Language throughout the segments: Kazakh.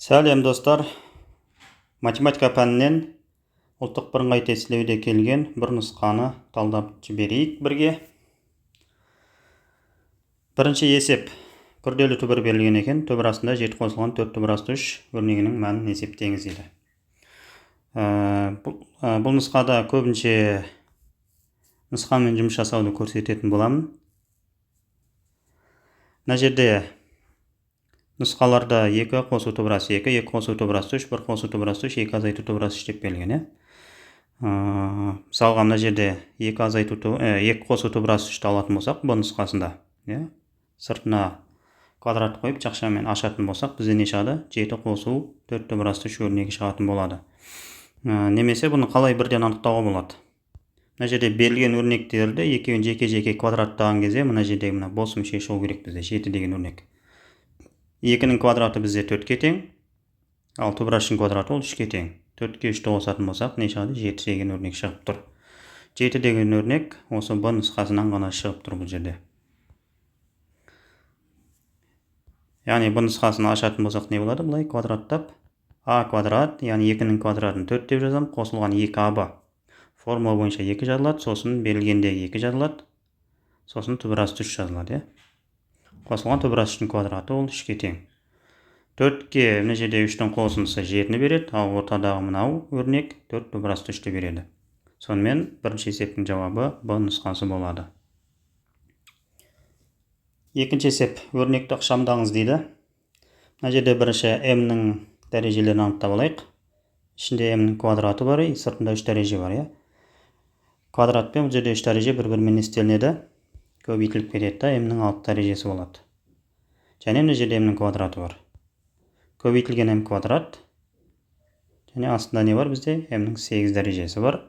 Сәлем достар, математика пәнінен ұлттық бірыңғай тестілеуде келген бір нұсқаны талдап жіберейік бірге. Бірінші есеп. Күрделі түбір берілген екен, түбір астында 7 қосылған 4 түбір асты 3 өрнегінің мәнін есептеңіз дейді. Бұл нұсқада көбінше нұсқамен жұмыс жасауды көрсететін боламын. Мына жерде нұсқаларда 2 қосу түбір асты 2, 2 қосу түбір асты 3, 1 қосу түбір асты 3, 2 азайту түбір асты 3 деп берілген. Мысалға мына жерде 2 қосу түбір асты 3-ті алатын болсақ, бұл нұсқасында сыртына квадрат қойып жақшамен ашатын болсақ, бізде не шығады? 7 қосу 4 түбір асты 3 өрнегі шығатын болады. Немесе бұны қалай бірден анықтауға болады? Мына жерде берілген өрнектерді екеуін жеке-жеке квадраттаған кезде, мына жерде бос мүше шығу керек бізде 7 деген өрнек. 2-нің квадраты бізде 4-ке тең, ал түбір асттың квадраты ол 3-ке тең. 4-ке 3-ті қосатын болсақ, не шығады? 7 деген өрнек шығып тұр. 7 деген өрнек осы Б нұсқасынан ғана шығып тұр бұл жерде. Яғни Б нұсқасын ашатын болсақ не болады? Бұлай квадраттап А квадрат, яғни 2-нің квадратын 4 деп жазамын, қосылған 2АБ. Формула бойынша 2 жазылады, сосын берілгендегі 2 жазылады, сосын түбір асты 3 жазылады. Қосылған түбір асты 3-тің квадраты ол 3-ке тең. 4-ке мына жерде 3-тің қосындысы 7-ні береді, ал ортадағы мынау өрнек 4 түбір асты 3-ті береді. Сонымен бірінші есептің жауабы Б нұсқасы болады. Екінші есеп, өрнекті ықшамдаңыз дейді. Мына жерде бірінші m-нің дәрежелерін анықтап алайық. Ішінде m-нің квадраты бар, сыртында 3 дәреже бар. Квадратпен бұл жерде 3 дәреже бір-бірімен естелінеді. Көбейтіліп кетеді, m-нің 6 дәрежесі болады. Және мына жерде m-нің квадраты бар. Көбейтілген m квадрат. Және астында не бар бізде? m-нің 8 дәрежесі бар.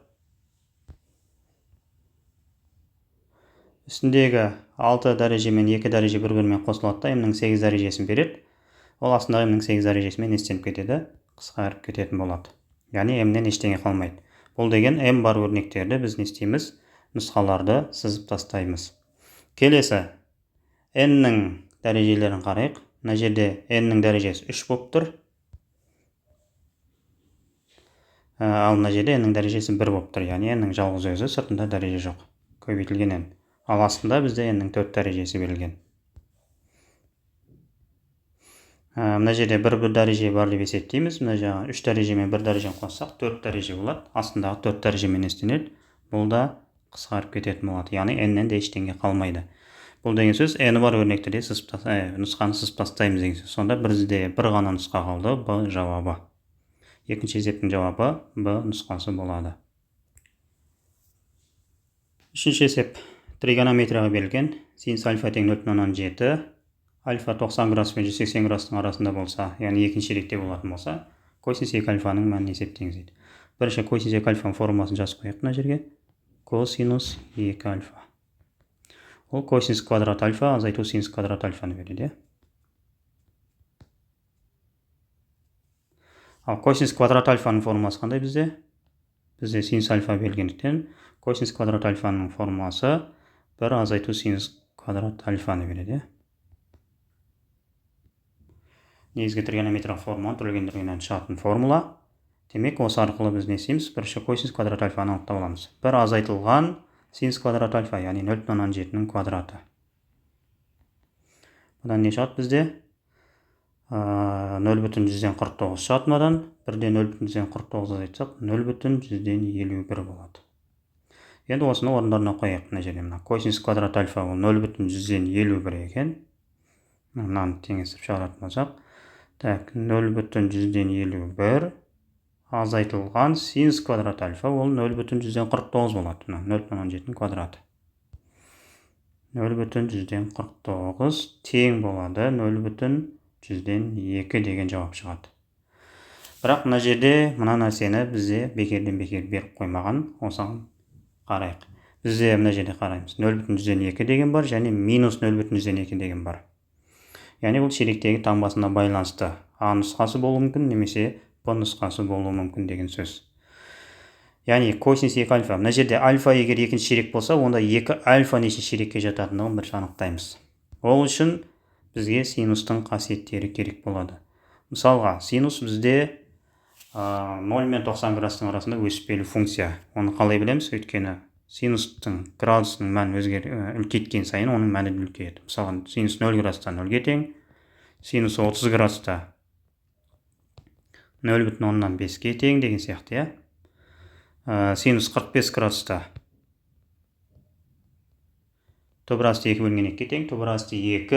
Үстіндегі 6 дәрежемен 2 дәреже бір-бірімен қосылады, m-нің 8 дәрежесін береді. Ол астында m-нің 8 дәрежесімен естеніп кетеді, қысқарып кететін болады. Яғни m-нен ештеңе қалмайды. Бұл деген m бар өрнектерді біз не істейміз? Нұсқаларды сызып тастаймыз. Келесі, n-нің дәрежелерін қарайық. Мына жерде n-нің дәрежесі 3 болып тұр. Ал мына жерде n-нің дәрежесі 1 болып тұр. Яғни n-нің жалғыз өзі, сыртында дәреже жоқ. Көбейтілген n. Ал астында бізде n-нің 4 дәрежесі берілген. Мына жерде бір дәреже бар деп есептейміз. Мына жаңа 3 дәрежемен 1 дәрежені қоссақ 4 дәреже болады. Астындағы 4 дәрежемен естенеді. Бұл да қысқарып кететін болады. Яғни n-нен де ештеңе қалмайды. Бұл деген сөз n бар өрнекті де нұсқаны сызып тастаймыз деген сөз. Сонда бізде бір ғана нұсқа қалды, Б жауабы. Екінші есептің жауабы Б нұсқасы болады. Үшінші есеп. Тригонометрияға берілген. Синус альфа тең 0,7. Альфа 90 градус пен 180 градустың арасында болса, яғни екінші ширекте болатын болса, косинус 2 альфаның мәнін есептеңіз дейді. Бірінші косинус 2 альфаның формуласын жазып қояйық мына жерге. Косинус 2 альфа. Ол косинус квадрат альфа азайту синус квадрат альфаны береді. Ал косинус квадрат альфаның формуласы қандай бізде? Бізде синус альфа берілгендіктен косинус квадрат альфаның формуласы 1 азайту синус квадрат альфаны береді. Негізгі тригонометриялық формуланы түрленгендігінен шығатын формула. Демек, осы арқылы біз не істейміз? Бірінші косинус квадрат альфаны анықтап аламыз. 1 азайтылған синус квадрат альфа, яғни 0,7-нің квадраты. Бұдан не шығады бізде? 0,49 шығады мынадан. 1-ден 0,49 азайтсақ, 0,51 болады. Енді осыны орындарына қояйық мына жерде. Косинус квадрат альфа ол 0,51 екен. Мынаны теңестіріп шығаратын болсақ, 0,151 азайтылған синус квадрат альфа ол 0,149 болады. 0,7-нің квадраты. 0,149 тең болады 0,2 деген жауап шығады. Бірақ мына жерде мына нәрсені бізде бекерден бекер беріп қоймаған. Осыған қарайық. Бізде мына жерде қараймыз. 0,2 деген бар және минус 0,2 деген бар. Яғни бұл ширектегі таңбасына байланысты А нұсқасы болуы мүмкін, немесе Б нұсқасы болуы мүмкін деген сөз. Яғни косинус 2 альфа. Мына жерде альфа егер екінші ширек болса, онда 2 альфа неше ширекке жататындығын бірінші анықтаймыз. Ол үшін бізге синустың қасиеттері керек болады. мысалға синус бізде 0 мен 90 градустың арасында өспелі функция. Оны қалай білеміз? Өйткені синустың градусының мәні үлкейткен сайын оның мәні үлкейеді. Мысалы, синус 0 градустан 0-ге тең, синус 30 градуста 0,5-ге тең деген сияқты, синус 45 градуста түбір асты 2 бөлінген 2-ге тең, түбір асты 2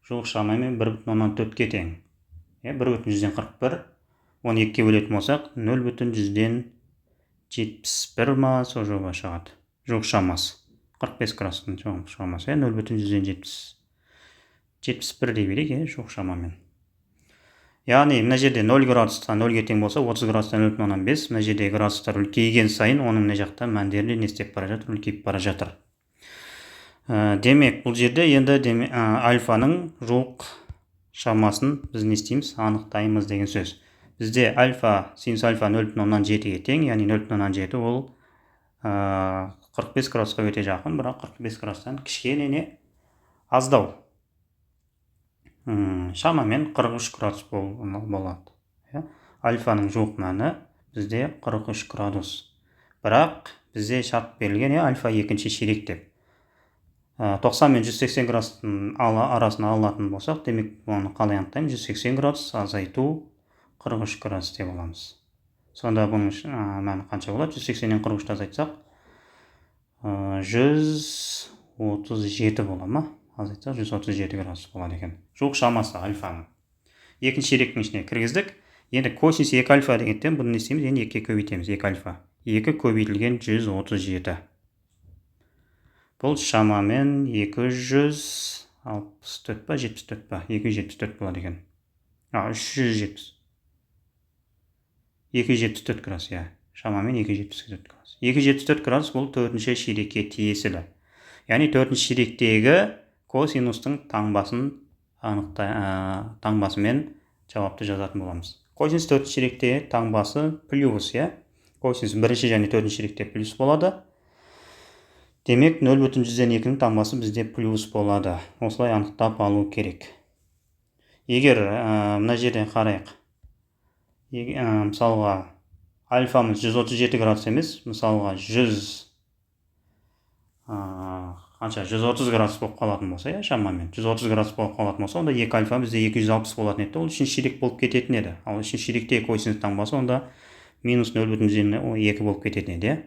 жуық шамамен 1,4-ге тең. 1,141, оны 2-ге бөлетін болсақ, 0,171 ма, сол жоба шығады. Жуық шамасы. 45 градустың жуық шамасы, 0,171 дей берейік, жуық шамамен. Яғни, мына жерде 0 градустан 0-ге тең болса, 30 градустан 0,5, мына жерде градустар үлкейген сайын, оның мына жақта мәндері не істеп бара жатыр, үлкейіп бара жатыр. Демек, бұл жерде енді альфаның жуық шамасын біз не істейміз, анықтаймыз деген сөз. Бізде синус альфа 0,7-ге тең, яғни 0,7 ол 45 градусқа өте жақын, бірақ 45 градустан кішкене аздау. Шамамен 43 градус болады. Альфаның жуық мәні бізде 43 градус. Бірақ бізде шарт берілген, альфа екінші ширек деп. 90 мен 180 градустың арасына алатын болсақ, демек оны қалай анықтаймыз? 180 градус азайту 43 градус деп аламыз. Сонда бұның мәні қанша болады? 180-нен 43-ті азайтсақ, 137 бола ма? Азайтсақ 137 градус болады екен. Жуық шамасы альфаның. Екінші ширектің ішіне кіргіздік. Енді косинус 2 альфа дегенден бұны не істейміз? Енді 2-ге көбейтеміз, 2 альфа. 2 көбейтілген 137. Бұл шамамен 264 па, 74 па? 274 болады екен. 370. 274 градус, шамамен 274 градус. 274 градус бұл 4-ші ширекке тиесілі. Яғни 4-ші ширектегі косинустың таңбасымен жауапты жазатын боламыз. Косинус 4-ші ширекте таңбасы плюс, косинус 1-ші және 4-ші ширекте плюс болады. Демек, 0,2-ның таңбасы бізде плюс болады. Осылай анықтап алу керек. Егер мына жерден қарайық. Мысалға, альфамыз 137 градус емес, мысалға 130 градус болып қалатын болса, шамамен 130 градус болып қалатын болса, онда 2 альфа бізде 260 болатын еді, ол үшін ширек болып кететін еді. Ал үшін ширекте косинус таңбасы онда минус 0,2 болып кететін еді.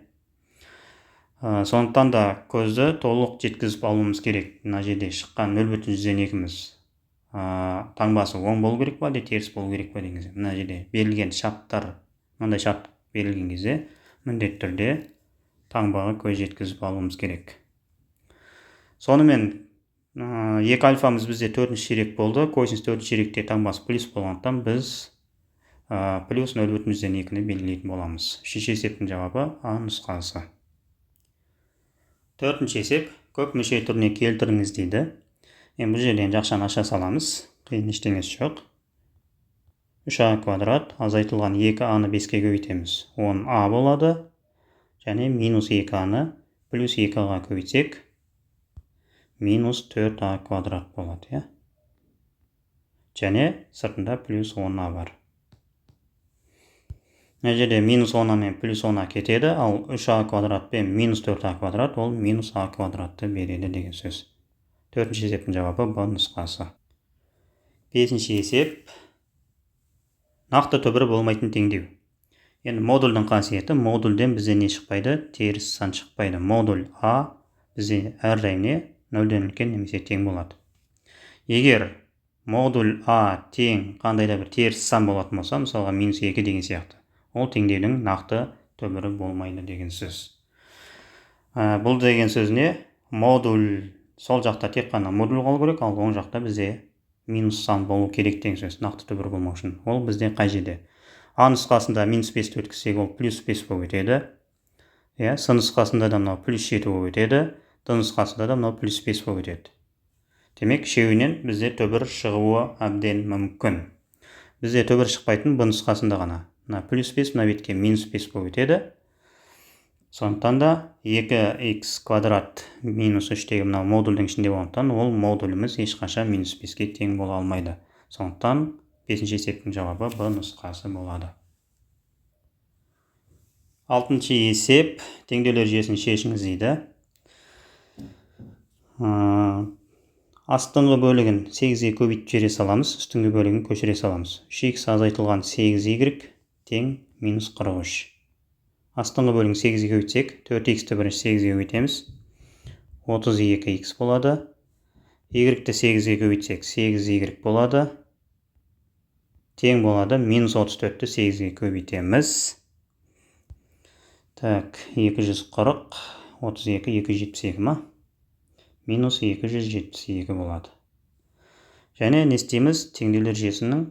Сондықтан да көзді толық жеткізіп алуымыз керек. Мына жерде шыққан 0,2-міз таңбасы оң болу керек па, теріс болу керек па деген кезде. Мына жерде берілген шарттар, мындай шарт берілген кезде міндетті түрде таңбаға көз жеткізіп алуымыз керек. Сонымен 2 альфамыз бізде 4-ші ширек болды. Косинус 4-ші ширекте таңбасы плюс болғандықтан біз плюс 0,2-ні белгілейтін боламыз. 3-ші есептің жауабы А нұсқасы. 4-ші есеп көп мүше түріне келтіріңіз дейді. Бұл жерден жақшаны аша саламыз. Қиын ештеңесі жоқ. 3а квадрат азайтылған 2а-ны 5-ге көбейтеміз. 10а болады. Және минус 2а-ны плюс 2а-ға көбейтсек, минус 4а квадрат болады. Және сыртында плюс 10а бар. Мына жерде минус 10а мен плюс 10а кетеді, ал 3а квадрат пен минус 4а квадрат ол минус а квадратты береді деген сөз. 4-ші есептің жауабы Б нұсқасы. 5-ші есеп нақты түбірі болмайтын теңдеу. Енді модульдің қасиеті, модульден бізде не шықпайды? Теріс сан шықпайды. Модуль А бізде әрдайым 0-ден үлкен немесе тең болады. Егер модуль А тең қандай да бір теріс сан болатын болса, мысалға минус 2 деген сияқты, ол теңдеудің нақты түбірі болмайды деген сөз. Бұл деген сөз не? Модуль сол жақта тек қана модуль қалу керек, ал оң жақта бізде минус сан болу керек деген сөз, нақты түбір болмау үшін. Ол бізде қай жерде? А нұсқасында минус 5-ті өткізсек, ол плюс 5 болып өтеді. С нұсқасында да мынау плюс 7 болып өтеді. Д нұсқасында да мынау плюс 5 болып өтеді. Демек, үшеуінен бізде түбір шығуы әбден мүмкін. Бізде түбір шықпайтын Б нұсқасында ғана. Мына плюс 5, мына бетке минус 5 болып өтеді. Сондықтан да 2х квадрат минус 3-тегі мынау модульдің ішінде болғандықтан ол модуліміз ешқашан минус 5-ге тең бола алмайды. Сондықтан бесінші есептің жауабы Б нұсқасы болады. Алтыншы есеп, теңдеулер жүйесін шешіңіз дейді. Астыңғы бөлігін 8-ге көбейтіп жібере саламыз, үстіңгі бөлігін көшіре саламыз. 3х азайтылған 8y тең минус 43. Астыңғы бөлігін 8-ге көбейтсек, 4х-ті бірінші 8-ге көбейтеміз. 32x болады. Y-ті 8-ге көбейтсек, 8y болады. Тең болады, минус 34-ті 8-ге көбейтеміз. Так, 240, 32, 272 ма? Минус 272 болады. Және не істейміз? Теңдеулер жүйесінің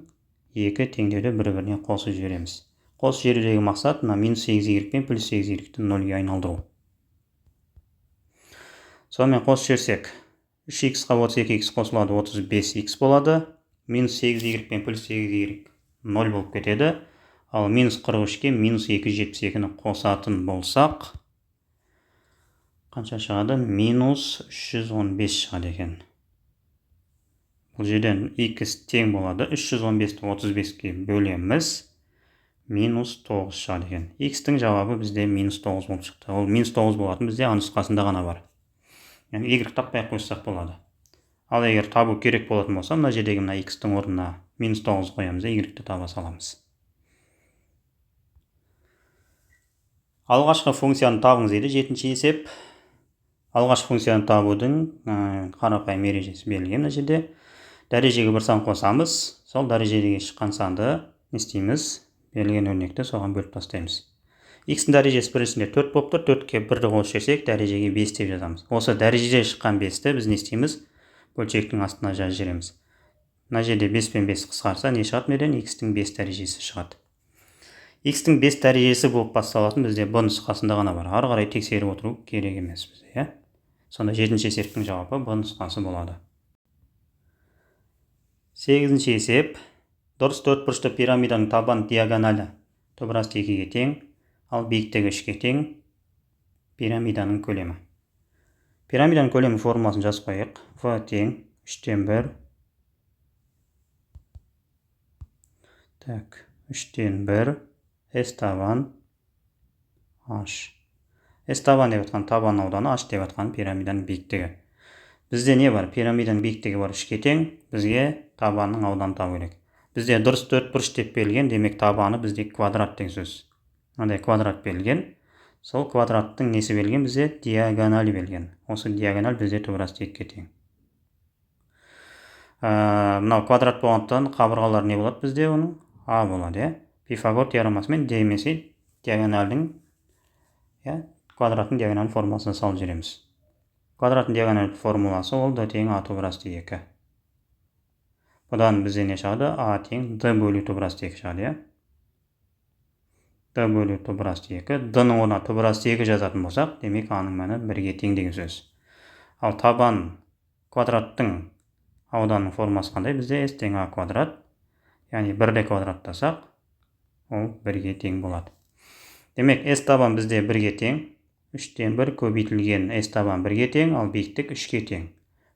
екі теңдеуді бір-біріне қосып жібереміз. Қосып жіберудегі мақсат минус 8y пен плюс 8y-ті 0-ге айналдыру. Сонымен қосып жіберсек, 3х-қа 32x қосылады, 35x болады. Минус 8y пен плюс 8y 0 болып кетеді. Ал минус 43-ке минус 272-ні қосатын болсақ, қанша шығады? Минус 315 шығады екен. Бұл жерден x тең болады. 315-ті 35-ке бөлеміз. Минус 9 шығады екен. X-тің жауабы бізде минус 9 болып шықты. Ол минус 9 болатын бізде А нұсқасында ғана бар. Яғни Y таппай қойсақ болады. Ал егер табу керек болатын болса, мына жердегі мына X-тің орнына минус 9 қоямыз, Y-ті таба саламыз. Алғашқы функцияны табыңыз дейді. 7-ші есеп. Алғашқы функцияны табудың қарапайым ережесі берілген мына жерде. Дәрежеге бір сан қосамыз. Сол дәрежеге шыққан санды не істейміз? Берілген өрнекті соған бөліп тастаймыз. X-тің дәрежесі біріншісінде 4 болып тұр. 4-ке 1-ді қосып жіберсек, дәрежеге 5 деп жазамыз. Осы дәрежеде шыққан 5-ті біз не істейміз? Бөлшектің астына жазып жібереміз. Мына жерде 5 пен 5 қысқарса не шығады менен? X-тің 5 дәрежесі шығады. X-тің 5 дәрежесі болып басталатын бізде Б нұсқасында ғана бар. Ары қарай тексеріп отыру керек емес бізде, Сонда 7-ші есептің жауабы Б нұсқасы болады. 8-ші есеп. Дұрыс төртбұрышты пирамиданың табан диагоналі төбірасты 2-ге тең, ал биіктігі 3-ге тең пирамиданың көлемі. Пирамиданың көлемі формуласын жазып қояйық. В тең 3-тен 1. Так, 3-тен 1. S табан H. S табан деп атқан табан ауданы, H деп атқан пирамиданың биіктігі. Бізде не бар? Пирамиданың биіктігі бар 3-ге тең, бізге табанның ауданы табу керек. Бізде дұрыс төртбұрыш деп берілген, демек табаны бізде квадрат деген сөз. Мынандай квадрат берілген. Сол квадраттың несі берілген? Бізде диагоналі берілген. Осы диагональ бізде төбірасты 2-ге тең. Мынау квадрат болғандықтан қабырғалар не болады бізде оның? А болады, Пифагор теоремасымен демесе диагональдің квадраттың диагональ формуласына салып жүреміз. Квадраттың диагональ формуласы ол D тең А төбірасты 2. Бұдан бізде не шығады? А тең D бөлу төбірасты 2 шығады, D бөлу төбірасты 2. D-ның орнына төбірасты 2 жазатын болсақ, демек А-ның мәні 1-ге тең деген сөз. Ал табан квадраттың ауданның формасы қандай? Бізде S тең А квадрат, яғни 1-ді квадраттасақ, ол 1-ге тең болады. Демек, S табан бізде 1-ге тең, 3-тен 1 көбейтілген S табан 1-ге тең, ал биіктік 3-ге тең.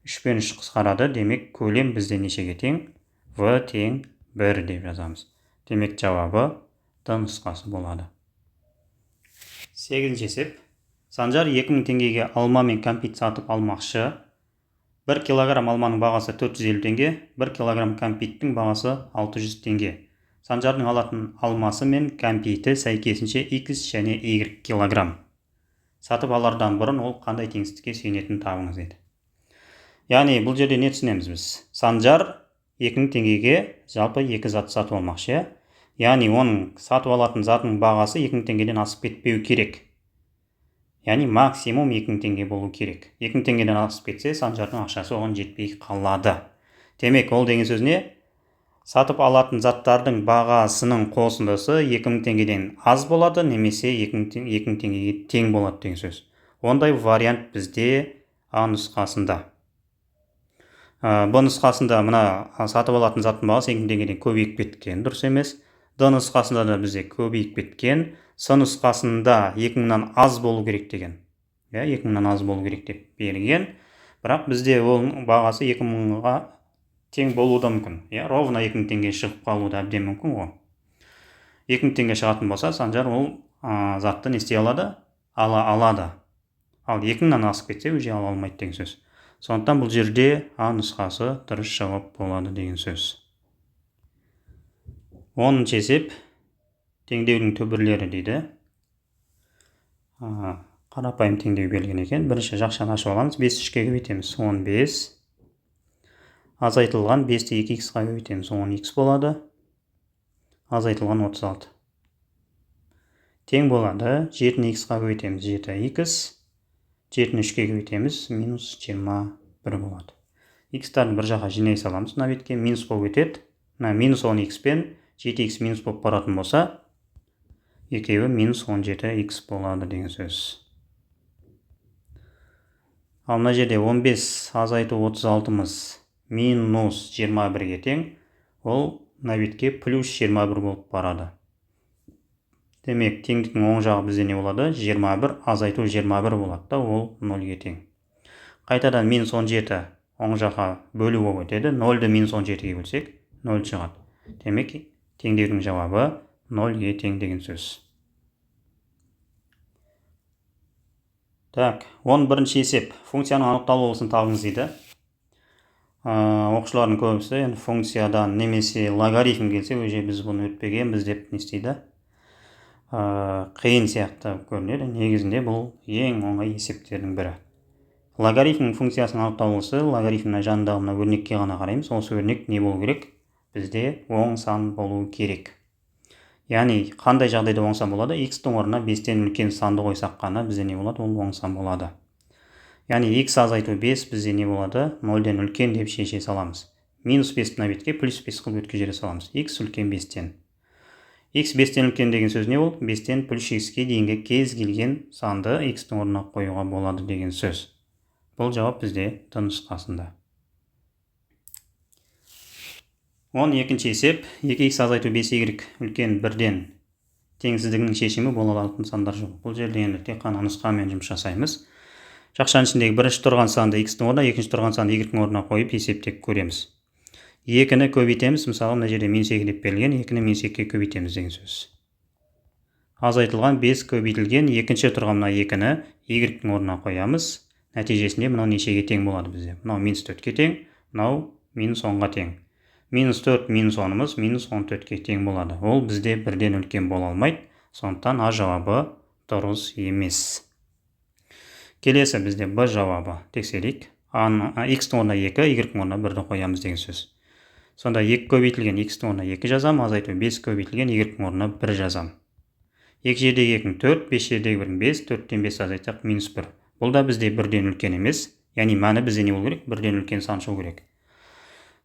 3 пен 3 қысқарады, демек көлем бізде нешеге тең? В тең 1 деп жазамыз. Демек, жауабы Д нұсқасы болады. 8-ші есеп. Санжар 2000 теңгеге алма мен кәмпит сатып алмақшы. 1 килограмм алманың бағасы 450 теңге, 1 килограмм кәмпиттің бағасы 600 теңге. Санжардың алатын алмасы мен кәмпиті сәйкесінше X және Y килограмм. Сатып алардан бұрын ол қандай теңсіздікке сүйенетінін табыңыз еді. Яғни бұл жерде не түсінеміз біз? Санжар 2000 теңгеге жалпы 2 зат сатып алмақшы. Яғни оның сатып алатын затының бағасы 2000 теңгеден асып кетпеу керек. Яғни максимум 2000 теңге болу керек. 2000 теңгеден асып кетсе, Санжардың ақшасы оған жетпей қалады. Демек, ол деген сөз не? Сатып алатын заттардың бағасының қосындысы 2000 теңгеден аз болады, немесе 2000 теңгеге тең болады деген сөз. Ондай вариант бізде А нұсқасында. Б нұсқасында мына сатып алатын заттың бағасы 2000 теңгеден көбейіп кеткен, дұрыс емес. Д нұсқасында да бізде көбейіп кеткен. С нұсқасында 2000-нан аз болу керек деген. 2000-нан аз болу керек деп берген. Бірақ бізде оның бағасы 2000-ға тең болуы да мүмкін. Ровно 2000 теңге шығып қалуы да әбден мүмкін ғой. 2000 теңге шығатын болса, Санжар ол затты не істей алады? Алады. Ал 2000-нан асып кетсе, уже ала алмайды деген сөз. Сондықтан бұл жерде А нұсқасы дұрыс жауап болады деген сөз. 10-шы есеп теңдеудің түбірлері дейді. Қарапайым теңдеу берілген екен. Бірінші жақшаны ашып аламыз. 5 3-ке көбейтеміз. 15. Азайтылған 5-ті 2х-қа көбейтеміз. 10х болады. Азайтылған 36. Тең болады. 7-ні х-қа көбейтеміз. 7х. 7-ні 3-ке көбейтеміз. Минус 21 болады. Х-тарды бір жаққа жинай саламыз. Мына бетке минус болып өтеді. Минус 10х пен 7х минус болып баратын болса, екеуі минус 17х болады деген сөз. Ал мына жерде 15 азайту 36-мыз минус 21-ге тең, ол мына бетке плюс 21 болып барады. Демек, теңдіктің оң жағы бізде не болады? 21 азайту 21 болады да, ол 0-ге тең. Қайтадан минус 17 оң жаққа бөлу болып өтеді. 0-ді минус 17-ге бөлсек, 0 шығады. Демек, теңдеудің жауабы 0-ге тең деген сөз. Так, 11-ші есеп. Функцияның анықталуысын табыңыз дейді. Оқушылардың көбісі функциядан немесе логарифм келсе, өже біз бұны өтпегенбіз деп не істейді? Қиын сияқты көрінеді. Негізінде бұл ең оңай есептердің бірі. Логарифм функциясының анықталуысы логарифмнің жанындағы мына өрнекке ғана қараймыз. Осы өрнек не болу керек? Бізде оң сан болу керек. Яғни, қандай жағдайда оң сан болады? Х-тің орнына 5-тен үлкен санды қойсақ қана бізде не болады? Ол оң сан болады. Яғни, х азайту 5 бізде не болады? 0-ден үлкен деп шеше саламыз. Минус 5 мына бетке плюс 5 қылып өткізе саламыз. Х үлкен 5-тен. Х 5-тен үлкен деген сөз не ол? 5-тен плюс х-ке дейінгі кез келген санды х-тің орнына қоюға болады деген сөз. Бұл жауап бізде д нұсқасында. 12-ші есеп. 2х азайту 5y үлкен 1-ден теңсіздігінің шешімі бола алатын сандар жоқ. Бұл жерде енді тек қана нұсқамен жұмыс жасаймыз. Жақшаның ішіндегі бірінші тұрған санды х-тің орнына, екінші тұрған санды y-тің орнына қойып есептеп көреміз. 2-ні көбейтеміз. Мысалы, мына жерде минус 2 деп берілген, 2-ні минус 2-ге көбейтеміз деген сөз. Азайтылған 5 көбейтілген, екінші тұрған мына 2-ні y-тің орнына қоямыз. Нәтижесінде мынау нешеге тең болады бізде? Мынау минус 4-ке тең, мынау минус 10-ға тең. Минус 4 минус 10-ымыз минус 14-ке тең болады. Ол бізде 1-ден үлкен бола алмайды. Сондықтан А жауабы дұрыс емес. Келесі бізде Б жауабы. Тексерейік. Х-тің орнына 2, y-тің орнына 1-ді қоямыз деген сөз. Сонда 2 көбейтілген х-тің орнына 2 жазам, азайту 5 көбейтілген y-тің орнына 1 жазам. 2 жердегі 2 4, 5 жердегі 1 5, 4-тен 5 азайтсақ минус 1. Бұл да бізде 1-ден үлкен емес. Яғни мәні бізде не болу керек? 1-ден үлкен сан шығу керек.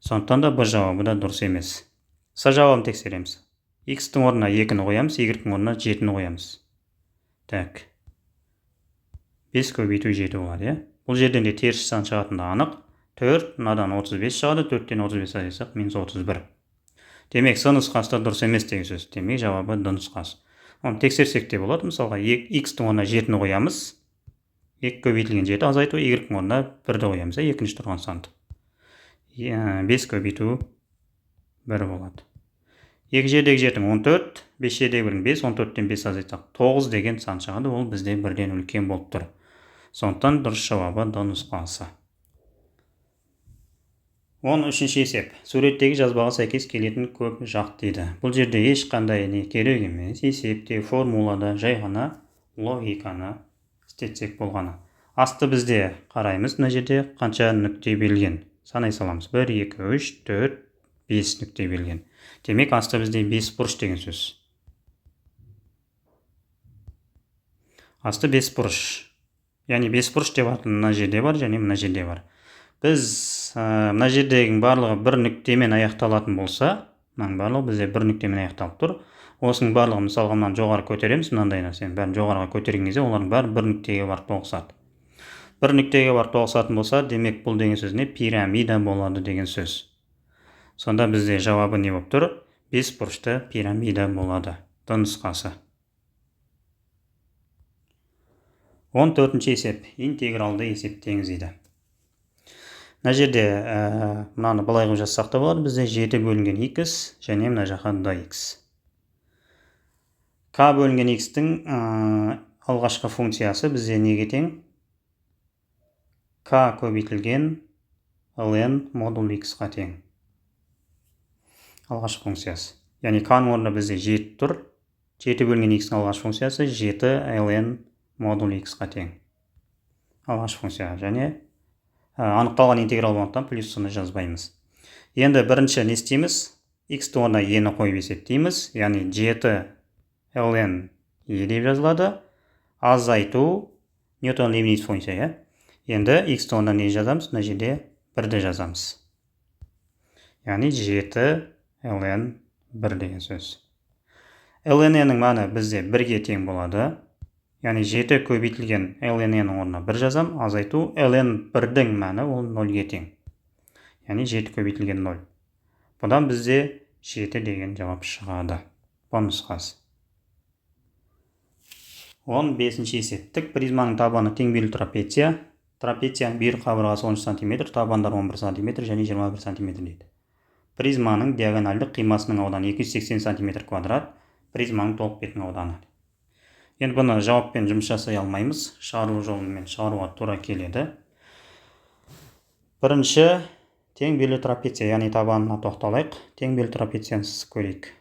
Сондықтан да Б жауабы да дұрыс емес. С жауабын тексереміз. Х-тің орнына 2-ні қоямыз, y-тің орнына 7-ні қоямыз. Так. 5 көбейту 7 болады, Бұл жерден де теріс сан шығатыны анық. 4, мынадан 35 шығады, 4-тен 35 азайтсақ минус 31. Демек, С нұсқасы да дұрыс емес деген сөз. Демек, жауабы Д нұсқасы. Оны тексерсек те болады. Мысалға, х-тің орнына 7-ні қоямыз. 2 көбейтілген 7 азайту, y-тің орнына 1-ді қоямыз, екінші тұрған санды. 5 көбейту 1 болады. 2 жердегі 7 14, 5 жердегі 1 5, 14-тен 5 азайтсақ 9 деген сан шығады, ол бізде 1-ден үлкен болып тұр. Сондықтан дұрыс жауабы Д нұсқасы. 13-ші есеп. Суреттегі жазбаға сәйкес келетін көп жақ дейді. Бұл жерде ешқандай не керек емес, есепте, формулада жай ғана логиканы істетсек болғаны. Асты бізде қараймыз, мына жерде қанша нүкте берілген. Санай саламыз. 1, 2, 3, 4, 5 нүкте берілген. Демек, асты бізде 5 бұрыш деген сөз. Асты 5 бұрыш. Яғни 5 бұрыш деп атылған мына жерде бар, және мына жерде бар. Біз мына жердегі барлығы бір нүктемен аяқталатын болса, мынаның барлығы бізде бір нүктемен аяқталып тұр. Осының барлығы мысалға мынаны жоғары көтереміз, мынандай нәрсені бәрін жоғарыға көтерген кезде олардың бәрі бір нүктеге барып тоғысады. Бір нүктеге барып тоғысатын болса, демек бұл деген сөз не? Пирамида болады деген сөз. Сонда бізде жауабы не болып тұр? 5 бұрышты пирамида болады. Д нұсқасы. 14-ші есеп. Интегралды есептеңіз дейді. мына жерде мынаны былай қылып жазсақ та болады. Бізде 7 бөлінген x және мына жаққа dx. K бөлінген x-тің алғашқы функциясы бізде неге тең? K көбейтілген ln модуль x-қа тең. Алғашқы функциясы. Яғни K-ның орнында бізде 7 тұр. 7 бөлінген x-ның алғашқы функциясы 7 ln модуль x-қа тең. Алғашқы функция. Және анықталған интеграл болғандықтан плюсыны жазбаймыз. Енді бірінші не істейміз? X-ті орнына e-ні қойып есептейміз. Яғни 7 ln e деп жазылады. Азайту Ньютон-Лейбниц функция. Енді x-ті орнына не жазамыз? Мына жерде 1-ді жазамыз. Яғни 7 ln 1 деген сөз. ln-ның мәні бізде 1-ге тең болады. Яғни 7 көбейтілген ln-ның орнына 1 жазам. Азайту ln 1-дің мәні ол 0-ге тең. Яғни 7 көбейтілген 0. Бұдан бізде 7 деген жауап шығады. Бұл нұсқасы. 15-ші есеп. Тік призманың табаны тең белгілі трапеция. Трапецияның бүйір қабырғасы 13 см, табандар 11 см және 21 см дейді. Призманың диагональдік қимасының ауданы 280 см квадрат. Призманың толық бетінің ауданы. Енді бұны жауаппен жұмыс жасай алмаймыз. Шығару жолымен шығаруға тура келеді. Бірінші тең белгілі трапеция, яғни табанына тоқталайық. Тең белгілі трапецияны көрейік.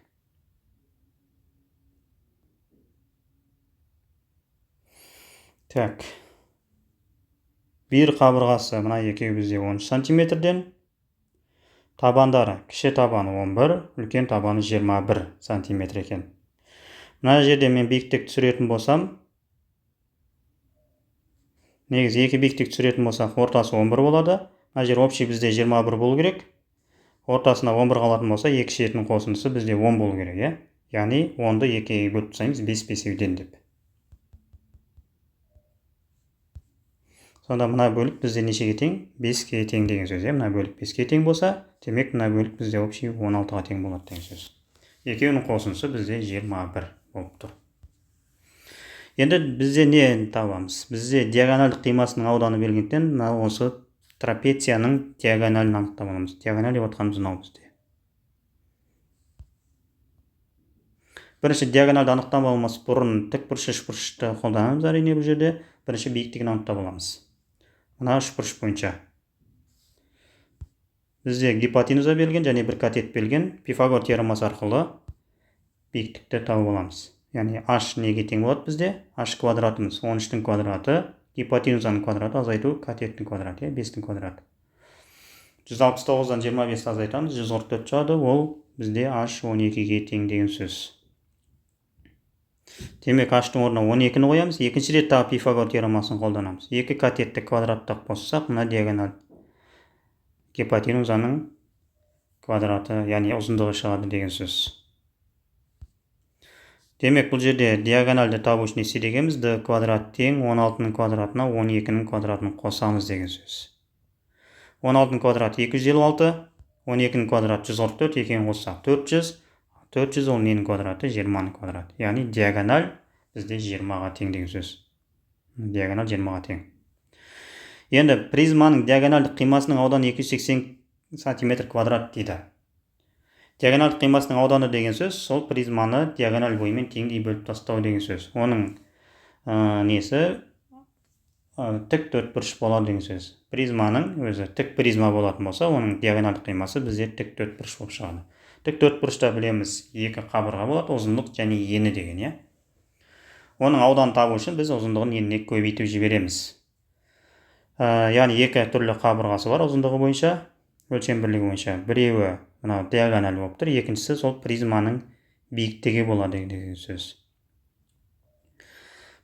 Так. Бүйір қабырғасы мына екеуі бізде 13 см-ден. Табандары кіші табаны 11, үлкен табаны 21 см екен. Мына жерде мен биіктік түсіретін болсам, негізі екі биіктік түсіретін болсақ, ортасы 11 болады. Мына жер общий бізде 21 болу керек. Ортасына 11 қалатын болса, екі шетінің қосындысы бізде 10 болу керек, яғни 10-ды 2-ге бөліп тастаймыз 5 бесеуден деп. Сонда мына бөлік бізде нешеге тең? 5-ге тең деген сөз. Мына бөлік 5-ге тең болса, демек мына бөлік бізде общий 16-ға тең болады деген сөз. Екеуінің қосындысы бізде 21 болып тұр. Енді бізде не табамыз? Бізде диагональдік қимасының ауданы белгіліктен осы трапецияның диагоналін анықтап аламыз. Диагональ деп отқанымыз мынау бізде. Бірінші диагональді анықтап алмас бұрын тікбұрыш үшбұрышты қолданамыз әрине бұл жерде. Бірінші биіктігін анықтап аламыз. Мына үшбұрыш бойынша. Бізде гипотенуза берілген және бір катет берілген. Пифагор теоремасы арқылы биіктікті тауып аламыз. Яғни h неге тең болады бізде? H квадратымыз 13-тің квадраты, гипотенузаның квадраты азайту катеттің квадраты, 5-тің квадраты. 169-дан 25 азайтамыз, 144 шығады, ол бізде h 12-ге тең деген сөз. Демек h-тың орнына 12-ні қоямыз, екінші рет тағы Пифагор теоремасын қолданамыз. 2 катетті квадраттық қоссақ, мына диагональ гипотенузаның квадраты, яғни ұзындығы шығады деген сөз. Демек бұл жерде диагональді табу үшін не істейміз? d квадрат тең 16-ның квадратына 12-ның квадратын қосамыз деген сөз. 16-ның квадраты 256, 12-ның квадраты 144, екеуін қоссақ 400. 400 ол ненің квадраты? 20-ның квадраты. Яғни диагональ бізде 20-ға тең деген сөз. Диагональ 20-ға тең. Енді призманың диагональдік қимасының ауданы 280 см квадрат дейді. Диагональдік қимасының ауданы деген сөз, сол призманы диагональ бойымен теңдей бөліп тастау деген сөз. Оның несі тік төртбұрыш болады деген сөз. Призманың өзі тік призма болатын болса, оның диагональдік қимасы бізде тік төртбұрыш болып шығады. Тік төртбұрышта білеміз, екі қабырға болады, ұзындық және ені деген, Оның ауданы табу үшін біз ұзындығын еніне көбейтіп жібереміз. Яғни екі түрлі қабырғасы бар ұзындығы бойынша, өлшем бірлігі бойынша. Біреуі мынау диагональ болып тұр, екіншісі сол призманың биіктігі болады деген сөз.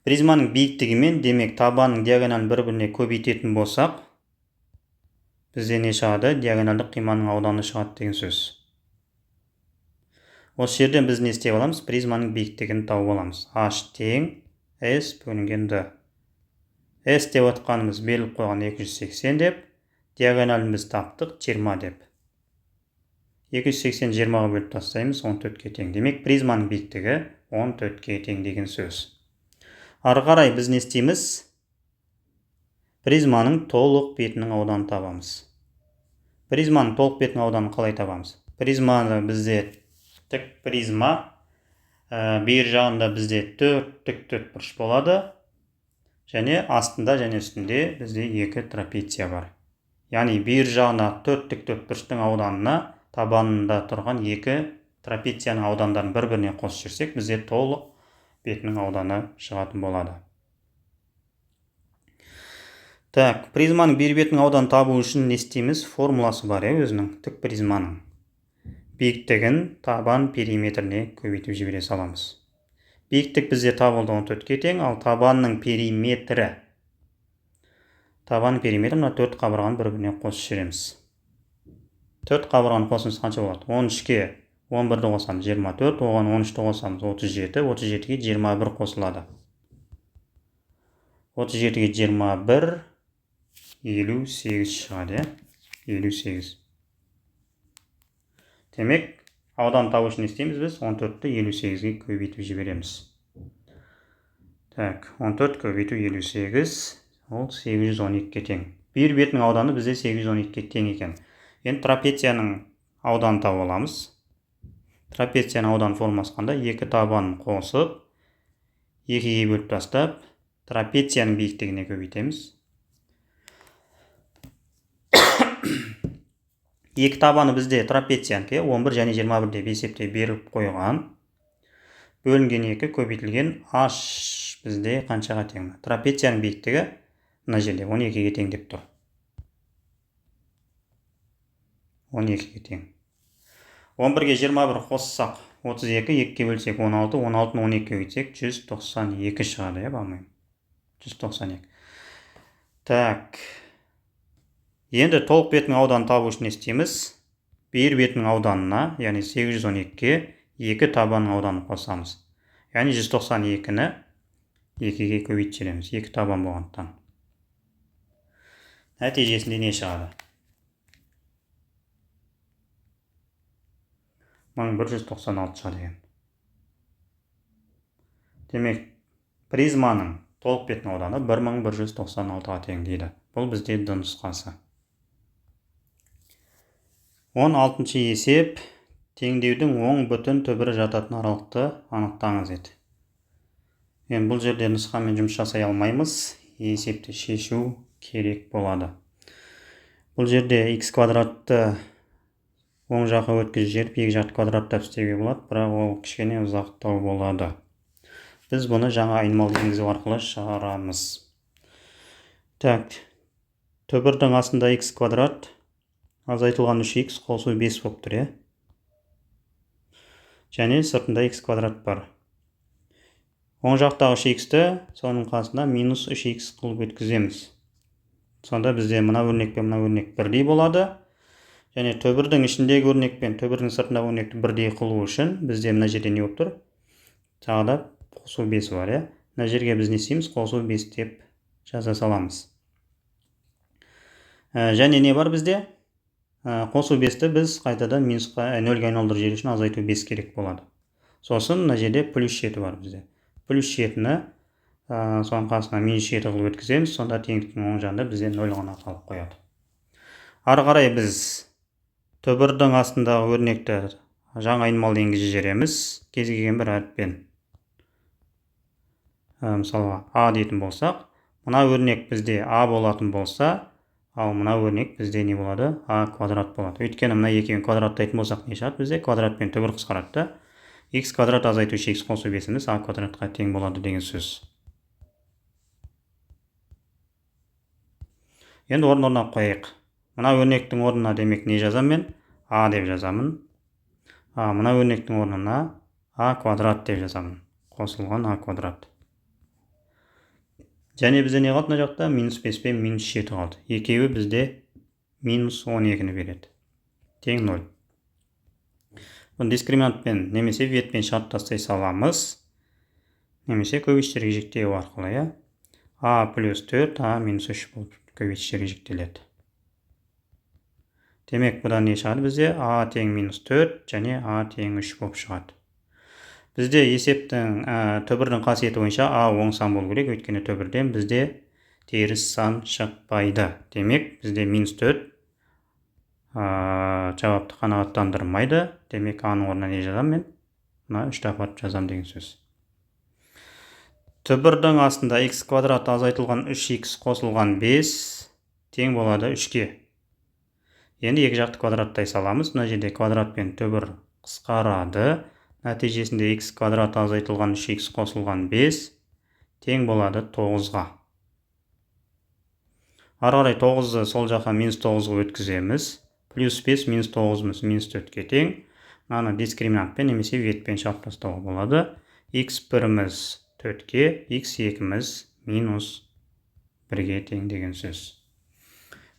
Призманың биіктігімен, демек табанның диагоналін бір-біріне көбейтетін болсақ, бізде не шығады? Диагональдік қиманың ауданы шығады деген сөз. Осы жерден біз не істеп аламыз? Призманың биіктігін тауып аламыз. h тең s бөлінген d. S деп отқанымыз белгілеп қойған 280 деп, диагоналін біз таптық 20 деп. 280 20-ға бөліп тастаймыз, 14-ке тең. Демек, призманың биіктігі 14-ке тең деген сөз. Ары қарай біз не істейміз? Призманың толық бетінің ауданын табамыз. Призманың толық бетінің ауданын қалай табамыз? Призманы бізде тік призма, бер жағында бізде 4 тік төртбұрыш болады, және астында және үстінде бізде 2 трапеция бар. Яғни бер жағына 4 тік төртбұрыштың ауданына табанында тұрған 2 трапецияның аудандарын бір-біріне қосып жүрсек, бізде толық бетінің ауданы шығатын болады. Так, призманың бер бетінің ауданын табу үшін не істейміз? Формуласы бар, өзінің тік призманың. Биіктігін табан периметріне көбейтіп жібере саламыз. Биіктік бізде табылды 14-ке тең, ал табанның периметрі. Табан периметрі мына 4 қабырғаны бір-біріне қосып жібереміз. 4 қабырғаны қосымыз қанша болады? 13-ке 11-ді қосамыз 24, оған 13-ті қосамыз 37, 37-ге 21 қосылады. 37-ге 21, 58 шығады, 58. Демек, аудан табу үшін істейміз біз 14-ті 58-ге көбейтіп жібереміз. Так, 14 көбейту 58, ол 812-ке тең. Бер бетінің ауданы бізде 812-ке тең екен. Енді трапецияның ауданын табу аламыз. Трапецияның аудан формасы қандай? 2 табанын қосып, 2-ге бөліп тастап, трапецияның биіктігіне көбейтеміз. 2 табаны бізде трапециянікі 11 және 21 деп есептеп беріп қойған. Бөлінген 2 көбейтілген h бізде қаншаға тең? Трапецияның биіктігі мына жерде 12-ге тең деп тұр. 12-ге тең. 11-ге 21 қоссақ 32, 2-ге бөлсек 16, 16-ны 12-ге өйтсек 192 шығады, балмайым. 192. Так. Енді толық бетінің ауданын табу үшін істейміз. Бер бетінің ауданына, яғни 812-ке 2 табанның ауданын қосамыз. Яғни 192-ні 2-ге көбейтіп жібереміз. 2 табан болғандықтан. Нәтижесінде не шығады? 1196 шығады екен. Демек, призманың толық бетінің ауданы 1196-ға тең дейді. Бұл бізде д нұсқасы. 16-шы есеп, теңдеудің оң бүтін түбірі жататын аралықты анықтаңыз еді. Енді бұл жерде нұсқамен жұмыс жасай алмаймыз, есепті шешу керек болады. Бұл жерде x квадратты оң жаққа өткізіп жіберіп, екі жақты квадраттап істеуге болады, бірақ ол кішкене ұзақтау болады. Біз бұны жаңа айнымалы енгізу арқылы шығарамыз. Так, түбірдің астында x квадрат, азайтылған 3x қосу 5 болып тұр, және сыртында x квадрат бар. Оң жақтағы 3x-ті соның қасында минус 3x қылып өткіземіз. Сонда бізде мына өрнек пен мына өрнек бірдей болады. Және түбірдің ішіндегі өрнек пен түбірдің сыртындағы өрнекті бірдей қылу үшін бізде мына жерде не болып тұр? Тағы да қосу 5 бар, Мына жерге біз не істейміз? Қосу 5 деп жаза саламыз. Және не бар бізде? Қосу 5-ті біз қайтадан минусқа 0-ге айналдырып жіберу үшін азайту 5 керек болады. Сосын мына жерде плюс 7 бар бізде. Плюс 7-ні соның қасына минус 7 қылып өткіземіз, сонда теңдіктің оң жағында бізде 0 ғана қалып қояды. Ары қарай біз түбірдің астындағы өрнекті жаңа айнымалы енгізіп жібереміз, кез келген бір әріппен. Мысалға а дейтін болсақ, мына өрнек бізде а болатын болса, ал мына өрнек бізде не болады? А квадрат болады. Өйткені мына екеуін квадраттайтын болсақ не шығады бізде? Квадрат пен түбір қысқарады. X квадрат азайтушы x қосу 5-іміз а квадратқа тең болады деген сөз. Енді орнына қойайық. Мына өрнектің орнына демек не жазам мен? А деп жазамын. Мына өрнектің орнына а квадрат деп жазамын. Қосылған а квадрат. Және бізде не қалды мына жақта? Минус 5 пен минус 7 қалды. Екеуі бізде минус 12-ні береді. Тең 0. Бұны дискриминантпен немесе ветпен шарттастай саламыз. Немесе көбейтіштерге жіктеу арқылы, а плюс 4, а минус 3 болып көбейтіштерге жіктеледі. Демек, бұдан не шығады бізде? А тең минус 4 және а тең 3 болып шығады. Бізде есептің түбірдің қасиеті бойынша а оң сан болу керек, өйткені түбірден бізде теріс сан шықпайды. Демек, бізде минус 4 жауапты қанағаттандырмайды. Демек аның орнына не жазамын мен? Мына 3-ті апарып жазам деген сөз. Түбірдің астында x квадрат азайтылған 3x қосылған 5 тең болады 3-ке. Енді екі жақты квадраттай саламыз. Мына жерде квадрат пен түбір қысқарады. Нәтижесінде x квадрат азайтылған 3x қосылған 5 тең болады 9-ға. Ары қарай 9-ды сол жаққа минус 9-ға өткіземіз. Плюс 5 минус 9-мыз минус 4-ке тең. Мынаны дискриминантпен немесе ветпен шарт тастауға болады. x1-міз 4-ке, x2-міз минус 1-ге тең деген сөз.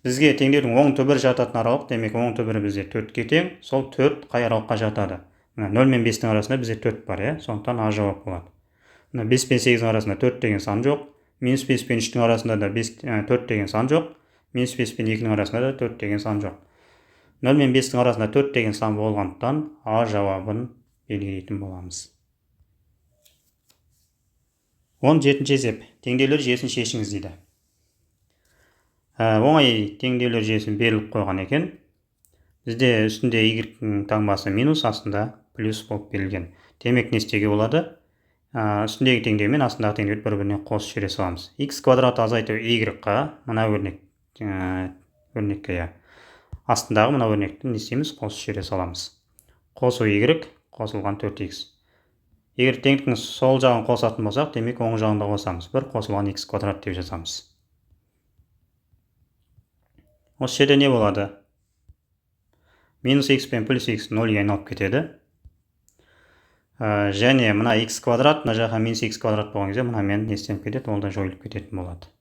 Бізге теңдеудің оң түбір жататын аралық, демек оң түбірі бізде 4-ке тең. Сол 4 қай аралыққа жатады? 0 мен 5-тің арасында бізде 4 бар, сондықтан А жауап болады. 5 пен 8-дің арасында 4 деген сан жоқ. Минус 5 пен 3-тің арасында да 4 деген сан жоқ. Минус 5 пен 2-ның арасында да 4 деген сан жоқ. 0 мен 5-тің арасында 4 деген сан болғандықтан А жауабын белгілейтін боламыз. 17-ші есеп. Теңдеулер жүйесін шешіңіз дейді. Оңай теңдеулер жүйесін беріліп қойған екен. Бізде үстінде y-ның таңбасы минус, астында плюс болып берілген. Демек не істеуге болады? Үстіндегі теңдеу мен астындағы теңдеуді бір-біріне қосып жібере саламыз. X квадрат азайту y-ға, мына өрнекке астындағы мына өрнекті не істейміз? Қосып жібере саламыз. Қосу y қосылған 4x. Егер теңдіктің сол жағын қосатын болсақ, демек оң жағында қосамыз. 1 қосылған x квадрат деп жазамыз. Осы жерде не болады? Минус x пен плюс x 0-ге айналып кетеді. Және мына x квадрат, мына жаққа минус x квадрат болған кезде, мына мен не істеніп кетеді, ол да жойылып кететін болады.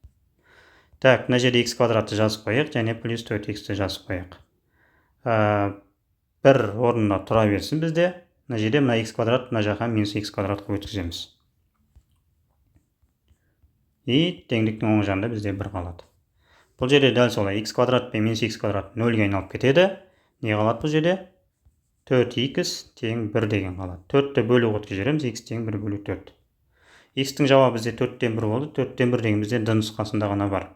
Так, мына жерде x квадратты жазып қойық, және плюс 4x-ті жазып қойық. Бір орнына тұра берсін бізде. Мына жерде мына x квадрат, мына жаққа минус x квадратқа өткіземіз. И теңдіктің оң жағында бізде 1 қалады. Бұл жерде дәл солай x квадрат пен минус x квадрат 0-ге айналып кетеді. Не қалады бұл жерде? 4x тең 1 деген қалады. 4-ті бөлу өткізіп жібереміз, x тең 1 бөлу 4. X-тің жауабы бізде 4-тен 1 болды. 4-тен 1 деген бізде д нұсқасында ғана бар.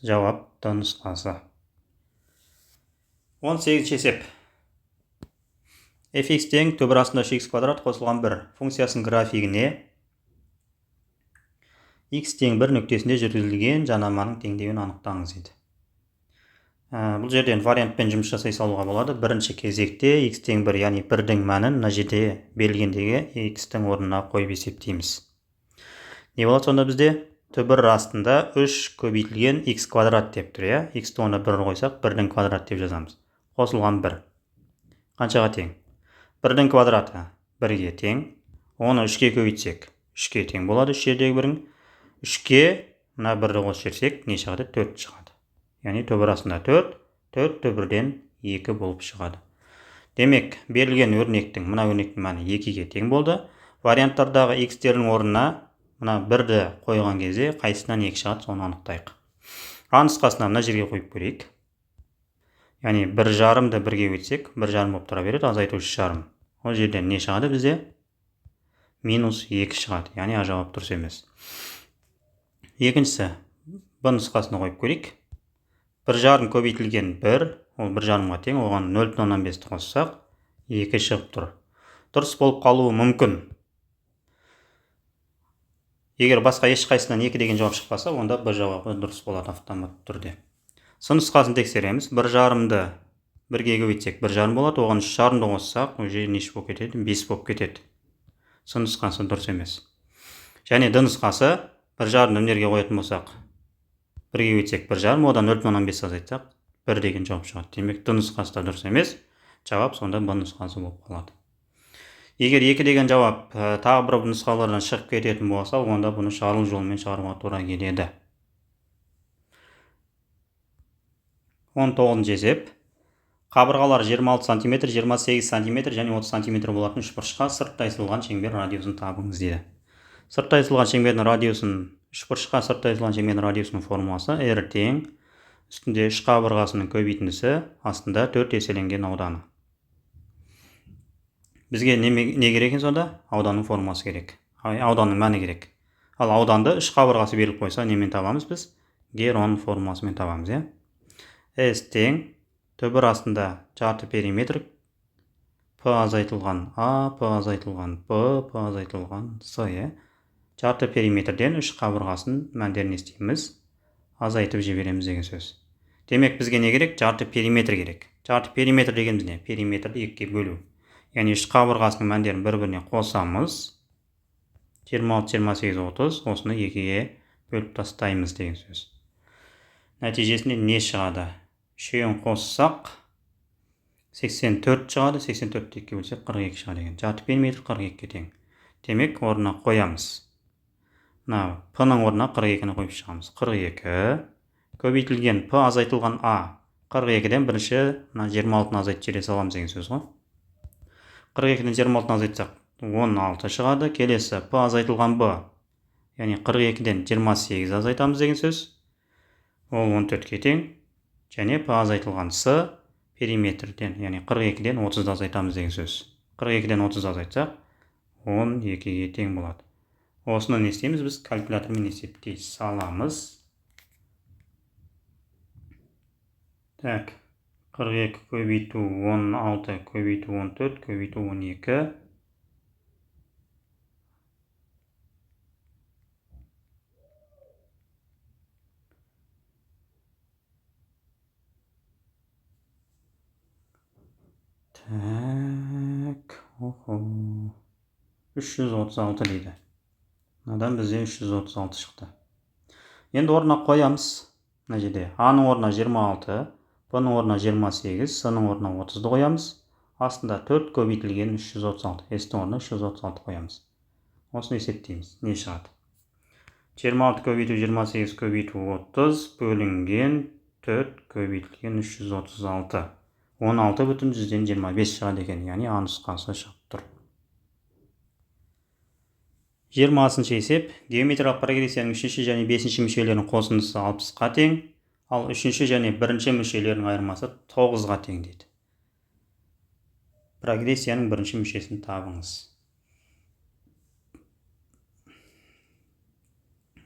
Жауап д нұсқасы. 18-ші есеп. fx тең түбір астында 3x квадрат қосылған 1 функциясының графигіне x тең 1 нүктесінде жүргізілген жанаманың теңдеуін анықтаңыз дейді. Бұл жерден вариантпен жұмыс жасай салуға болады. Бірінші кезекте x тең 1, яғни 1-дің мәнін мына жерде берілгендегі x-тің орнына қойып есептейміз. Не болады сонда бізде? Түбір астында 3 көбейтілген x квадрат деп тұр, x-ті оны 1 қойсақ, 1-дің квадрат деп жазамыз. Қосылған 1. Қаншаға тең? 1-дің квадраты 1-ге тең. Оны 3-ке көбейтсек, 3-ке тең болады. 3 жердегі 1-ің 3-ке мына 1-ді қосып жіберсек, не шығады? 4 шығады. Яғни түбір астында 4, 4 түбірден 2 болып шығады. Демек, берілген өрнектің, мына өрнектің мәні 2-ге тең болды. Варианттардағы x-тердің орнына мына 1-ді қойған кезде қайсынан 2 шығады, соны анықтайық. А нұсқасына мына жерге қойып көрейік. Яғни 1,5-ді 1-ге өтсек, 1,5 болып тұра береді, азайту 3,5. Ол жерден не шығады бізде? Минус 2 шығады. Яғни А жауап дұрыс емес. Екіншісі, Б нұсқасына қойып көрейік. 1,5 көбейтілген 1, ол 1,5-ға тең, оған 0,5-ті қоссақ, 2 шығып тұр. Дұрыс болып қалуы мүмкін. Егер басқа ешқайсынан 2 деген жауап шықпаса, онда Б жауабы дұрыс болады автоматты түрде. С нұсқасын тексереміз. 1,5-ді 1-ге көбейтсек 1,5 болады, оған 3,5-ды қоссақ, уже неше болып кетеді? 5 болып кетеді. С нұсқасы дұрыс емес. Және Д нұсқасы 1,5-ді 0-ге қоятын болсақ, 1-ге өтсек 1,5, одан 0,5 азайтсақ 1 деген жауап шығады. Демек Д нұсқасы да дұрыс емес. Жауап сонда Б нұсқасы болып қалады. Егер 2 деген жауап тағы бір нұсқалардан шығып кететін болса, онда бұны шығару жолымен шығаруға тура келеді. 19-ші есеп. Қабырғалар 26 см, 28 см және 30 см болатын үшбұрышқа сырттай сызылған шеңбер радиусын табыңыз дейді. Сырттай сызылған шеңбердің радиусын, үшбұрышқа сырттай сызылған шеңбердің радиусының формуласы r тең, үстінде 3 қабырғасының көбейтіндісі, астында 4 еселенген ауданы. Бізге не керек екен сонда? Ауданның формуласы керек. Ауданның мәні керек. Ал ауданды 3 қабырғасы беріліп қойса, немен табамыз біз? Геронның формуласымен табамыз, S тең түбір астында жарты периметр, П азайтылған А, П азайтылған Б, П азайтылған С, жарты периметрден үш қабырғасын мәндерін естейміз, азайтып жібереміз деген сөз. Демек, бізге не керек? Жарты периметр керек. Жарты периметр дегеніміз не? Периметрді екіге бөлу. Яғни үш қабырғасының мәндерін бір-біріне қосамыз, 26, 28, 30, осыны екіге бөліп тастаймыз деген сөз. Нәтижесінде не шығады? Үшеуін қоссақ 84 шығады, 84-ті екіге бөлсек 42 шығады деген. Жарты периметр 42-ге тең. Демек, орнына қоямыз. П-ның орнына 42-ні қойып шығамыз. 42 көбейтілген П азайтылған А. 42-ден бірінші 26-ны азайтып жібере саламыз деген сөз ғой. 42-ден 26-ны азайтсақ 16 шығады. Келесі П азайтылған Б. Яғни 42-ден 28 азайтамыз деген сөз. Ол 14-ге тең. Және П азайтылған С периметрден, яғни 42-ден 30-ды азайтамыз деген сөз. 42-ден 30-ды азайтсақ 12-ге тең болады. Осыны не істейміз? Біз калькулятормен есептей саламыз. Так, 42 көбейту 16 көбейту 14 көбейту 12. Так, 336 дейді. Надан бізде 336 шықты. Енді орнына қоямыз. Мына жерде А-ның орнына 26, Б-ның орнына 28, С-ның орнына 30-ды қоямыз. Астында 4 көбейтілген 336. С-ның орнына 336 қоямыз. Осыны есептейміз. Не шығады? 26 көбейту 28 көбейту 30 бөлінген 4 көбейтілген 336. 16,25 шығады екен. Яғни А нұсқасы шығып тұр. 20-ші есеп. Геометриялық прогрессияның 3-ші және 5-ші мүшелерінің қосындысы 60-ға тең, ал 3-ші және 1-ші мүшелерінің айырмасы 9-ға тең дейді. Прогрессияның 1-ші мүшесін табыңыз.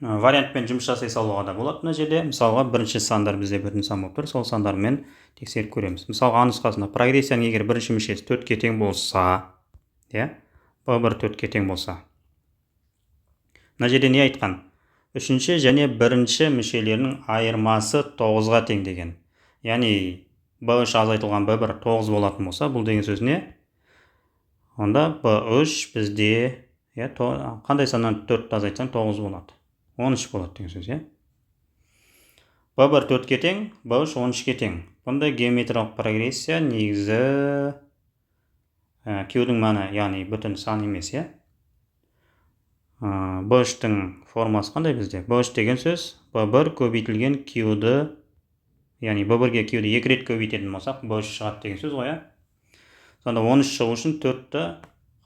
Вариантпен жұмыс жасай салуға да болады мына жерде. Мысалға, бірінші сандар бізде бірінші сан болып тұр, сол сандармен тексеріп көреміз. Мысалға, А нұсқасында прогрессияның егер бірінші мүшесі 4-ке тең болса, Б1 4-ке тең болса. Мына жерде не айтқан? 3-ші және 1-ші мүшелерінің айырмасы 9-ға тең деген. Яғни B3 азайтылған B1 9 болатын болса, бұл деген сөз не? Онда B3 бізде қандай саннан 4-ті азайтсаң 9 болады. 13 болады деген сөз, B1 4-ке тең, B3 13-ке тең. Бұндай геометриялық прогрессия негізі Q-дің мәні, яғни бүтін сан емес, B3-тің формасы қандай бізде? B3 деген сөз B1 көбейтілген Q-ді, яғни B1-ге Q-ді 2 рет көбейтетін болсақ, B3 шығады деген сөз ғой. Сонда 13 шығу үшін 4-ті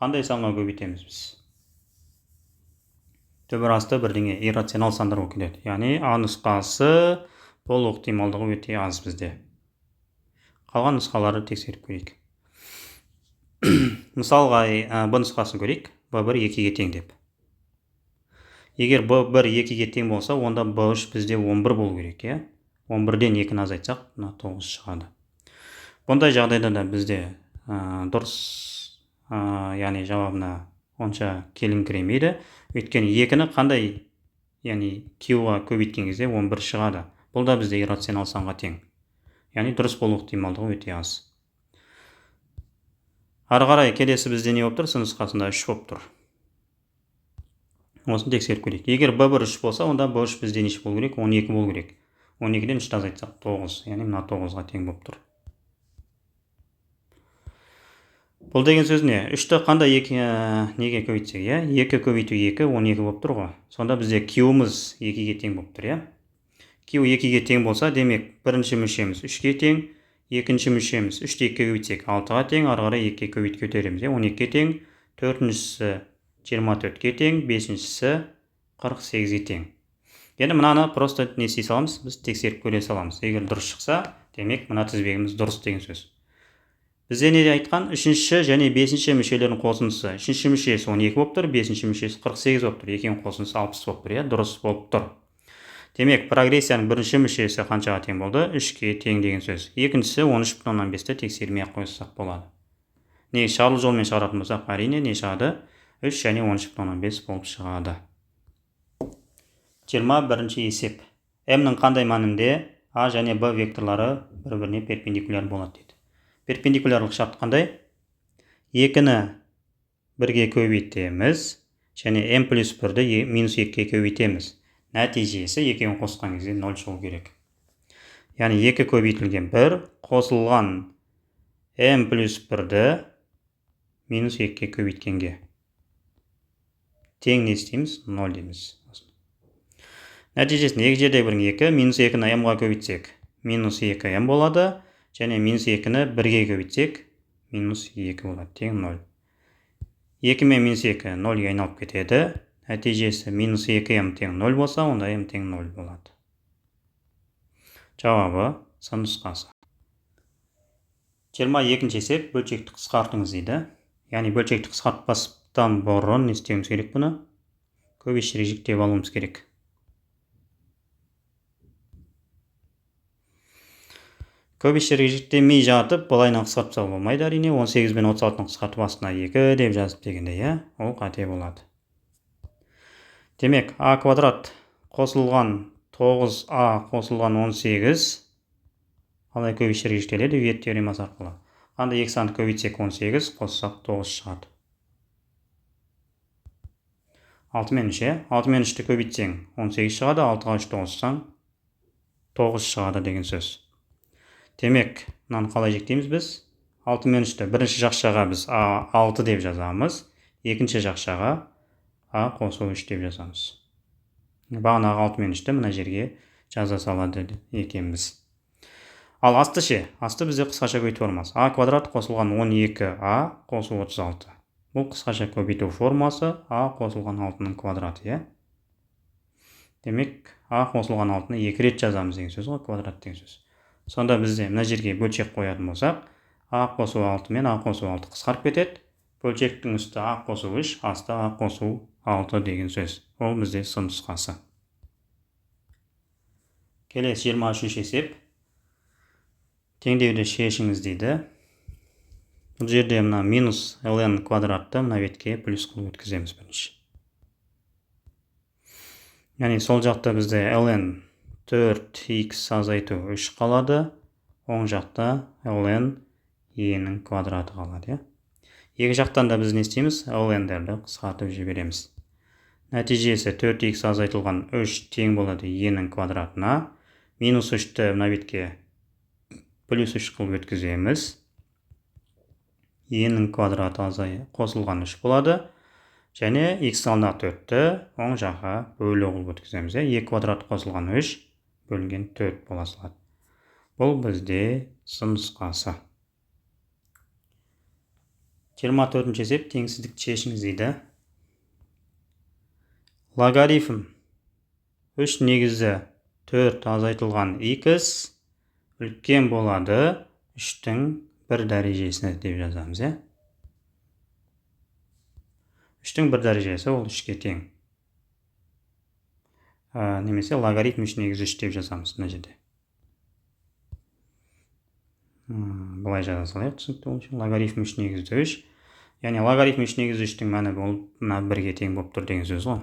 қандай санға көбейтеміз біз? Түбір асты бірдеңе иррационал сандар болып келеді. Яғни А нұсқасы болу ықтималдығы өте аз бізде. Қалған нұсқаларды тексеріп көрейік. Мысалға, Б нұсқасын көрейік. B1 2-ге тең деп. Егер B1 2-ге тең болса, онда B3 бізде 11 болу керек, 11-ден 2-ні азайтсақ, 9 шығады. Бұндай жағдайда да бізде дұрыс, яғни жауабына онша келіңкіремейді. Өйткені 2-ні қандай, яғни Q-ға көбейткен кезде 11 шығады. Бұл да бізде иррационал санға тең. Яғни дұрыс болу ықтималдығы өте аз. Ары қарай келесі бізде не болып тұр? С нұсқасында 3 болып тұр. Осыны тексеріп көрейік. Егер B1 3 болса, онда B3 бізде неше болу керек? 12 болу керек. 12-ден 3-ті азайтсақ 9, яғни мына 9-ға тең болып тұр. Бұл деген сөз не? 3-ті қандай неге көбейтсек, 2 көбейту 2, 12 болып тұр ғой. Сонда бізде Q-мыз 2-ге тең болып тұр, Q 2-ге тең болса, демек, бірінші мүшеміз 3-ге тең, екінші мүшеміз 3-ті 2-ге көбейтсек 6-ға тең, ары қарай 2-ге көбейтіп көтереміз, 12-ге тең, 4-шісі 24-ге тең, 5-шісі 48-ге тең. Енді мынаны просто не істей саламыз? Біз тексеріп көре саламыз. Егер дұрыс шықса, демек, мына тізбегіміз дұрыс деген сөз. Бізде не айтқан? 3-ші және 5-ші мүшелердің қосындысы. 3-ші мүшесі 12 болып тұр, 5-ші мүшесі 48 болып тұр. Екеуінің қосындысы 60 болып тұр, дұрыс болып тұр. Демек, прогрессияның бірінші мүшесі қаншаға тең болды? 3-ке тең деген сөз. Екіншісі 13,5-ті тексермей қойсақ болады. Не шарлы жолмен шығаратын болсақ, әрине не шығады? 3 және 13,5 болып шығады. 21-ші есеп. М-нің қандай мәнінде А және Б векторлары бір-біріне перпендикуляр болады дейді. Перпендикулярлық шарт қандай? 2-ні 1-ге көбейтеміз және М плюс 1-ді минус 2-ге көбейтеміз. Нәтижесі екеуін қосқан кезде 0 шығу керек. Яғни 2 көбейтілген 1 қосылған М плюс 1-ді минус 2-ге көбейткенге. Тең не істейміз? 0 дейміз. Нәтижесінде екі жерде 2, минус 2-ні М-ға көбейтсек, минус 2М болады, және минус 2-ні 1-ге көбейтсек, минус 2 болады, тең 0. 2 мен минус 2 0-ге айналып кетеді. Нәтижесі минус 2М тең 0 болса, онда М тең 0 болады. Жауабы С нұсқасы. 22-ші есеп бөлшекті қысқартыңыз дейді. Яғни бөлшекті қысқартпастан бұрын не істеуіміз керек бұны? Көбештірек жіктеп алуымыз керек. Көбештірек жіктемей жатып, былайына қысқартпаса болмайды, әрине. 18 мен 36-ны қысқартып астына 2 деп жазып дегенде, ол қате болады. Демек, А квадрат қосылған 9А қосылған 18 қалай көбештірек жіктеледі? Виет теоремасы арқылы. Қандай екі санды көбейтсек 18, қоссақ 9 шығады. 6 мен 3, 6 мен 3-ті көбейтсең 18 шығады, 6-ға 3-ті қоссаң 9 шығады деген сөз. Демек, мынаны қалай жіктейміз біз? 6 мен 3-ті бірінші жақшаға біз А6 деп жазамыз, екінші жақшаға А қосу 3 деп жазамыз. Бағанағы 6 мен 3-ті мына жерге жаза салады екенбіз. Ал асты ше? Асты бізде қысқаша көбейту формасы. А квадрат қосылған 12А қосу 36. Бұл қысқаша көбейту формасы А қосылған 6-ның квадраты. Демек, А қосылған 6-ны 2 рет жазамыз деген сөз ғой, квадрат деген сөз. Сонда бізде мына жерге бөлшек қоятын болсақ, А қосу 6 мен А қосу 6 қысқарып кетеді. Бөлшектің үсті А қосу 3, асты А қосу 6 деген сөз. Ол бізде С нұсқасы. Келесі 23-ші есеп. Теңдеуді шешіңіз дейді. Бұл жерде мына минус ln квадратты мына бетке плюс қылып өткіземіз бірінші. Яғни сол жақта бізде ln 4x азайту 3 қалады. Оң жақта ln e-нің квадраты қалады. Екі жақтан да біз не істейміз? ln-дерді қысқартып жібереміз. Нәтижесі 4x азайтылған 3 тең болады e-нің квадратына. Минус 3-ті мына бетке плюс 3 қылып өткіземіз. e-нің квадраты қосылған 3 болады. Және x алдына 4-ті оң жаққа бөлу қылып өткіземіз. 2 квадрат қосылған 3 бөлінген 4 бола салады. Бұл бізде С нұсқасы. 24-ші есеп теңсіздікті шешіңіз дейді. Логарифм 3 негізі 4 азайтылған x үлкен болады 3-тің 1 дәрежесіне деп жазамыз. 3-тің 1 дәрежесі ол 3-ке тең. Немесе логарифм 3 негізі 3 деп жазамыз мына жерде. Бұлай жаза салайық түсінікті болуы үшін. Логарифм 3 негізі 3. Яғни логарифм 3 негізі 3-тің мәні болып, мына 1-ге тең болып тұр деген сөз ғой.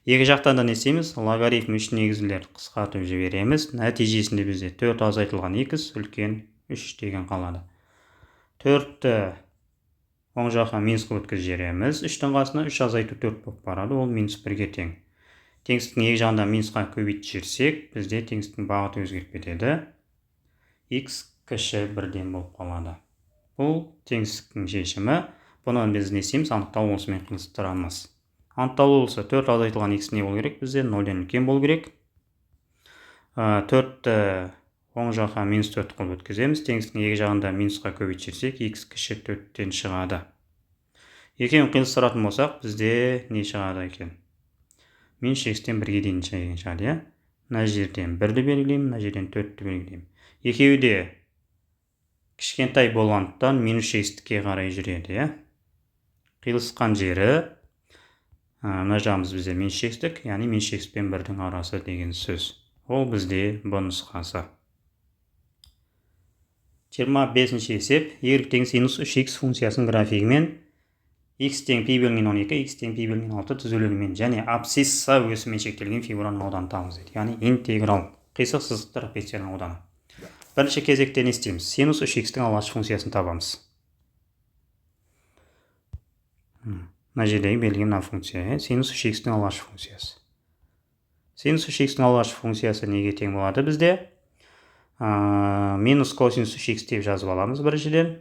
Екі жақтан да не істейміз? Логарифм 3 негізілер қысқартып жібереміз. Нәтижесінде бізде 4 азайтылған x үлкен 3 деген қалады. 4-ті оң жаққа минус қылып өткізіп жібереміз. 3-тің қасына 3 азайту 4 болып барады, ол минус 1-ге тең. Теңсіздіктің екі жағында минусқа көбейтіп жіберсек, бізде теңсіздіктің бағыты өзгеріп кетеді. X кіші 1-ден болып қалады. Бұл теңсіздіктің шешімі. Бұны біз не істейміз? Анықталу осымен қылыстырамыз. Анықталу болса 4 азайтылған x не болу керек? Бізде 0-ден үлкен болу керек. 4-ті оң жаққа минус 4 қылып өткіземіз. Теңсіздіктің екі жағында минусқа көбейтіп жіберсек, x кіші 4-тен шығады. Екеуін қиылыстыратын болсақ, бізде не шығады екен? Минус x-тен 1-ге дейін шығады. Мына жерден 1-ді белгілеймін, мына жерден 4-ті белгілеймін. Екеуі де кішкентай болғандықтан минус x-ке қарай жүреді. Қиылысқан жері мына жағымыз бізде меншік жетістік, яғни меншік жетістік пен 1-дің арасы деген сөз. Ол бізде Б нұсқасы. 25-ші есеп, y тең синус 3x функциясының графигімен x тең пи бөлінген 12, x тең пи бөлінген 6 түзілуімен және абсцисса өсімен шектелген фигураның ауданы табыңыз дейді. Яғни интеграл қисық сызық трапецияның ауданы. Бірінші кезекте не істейміз? Синус 3x-тің алғашқы функциясын табамыз. Мына жердегі берілген мына функция, синус 3x-тің алғашқы функциясы. Синус 3x-тің алғашқы функциясы неге тең болады бізде? Минус косинус 3x деп жазып аламыз біріншіден.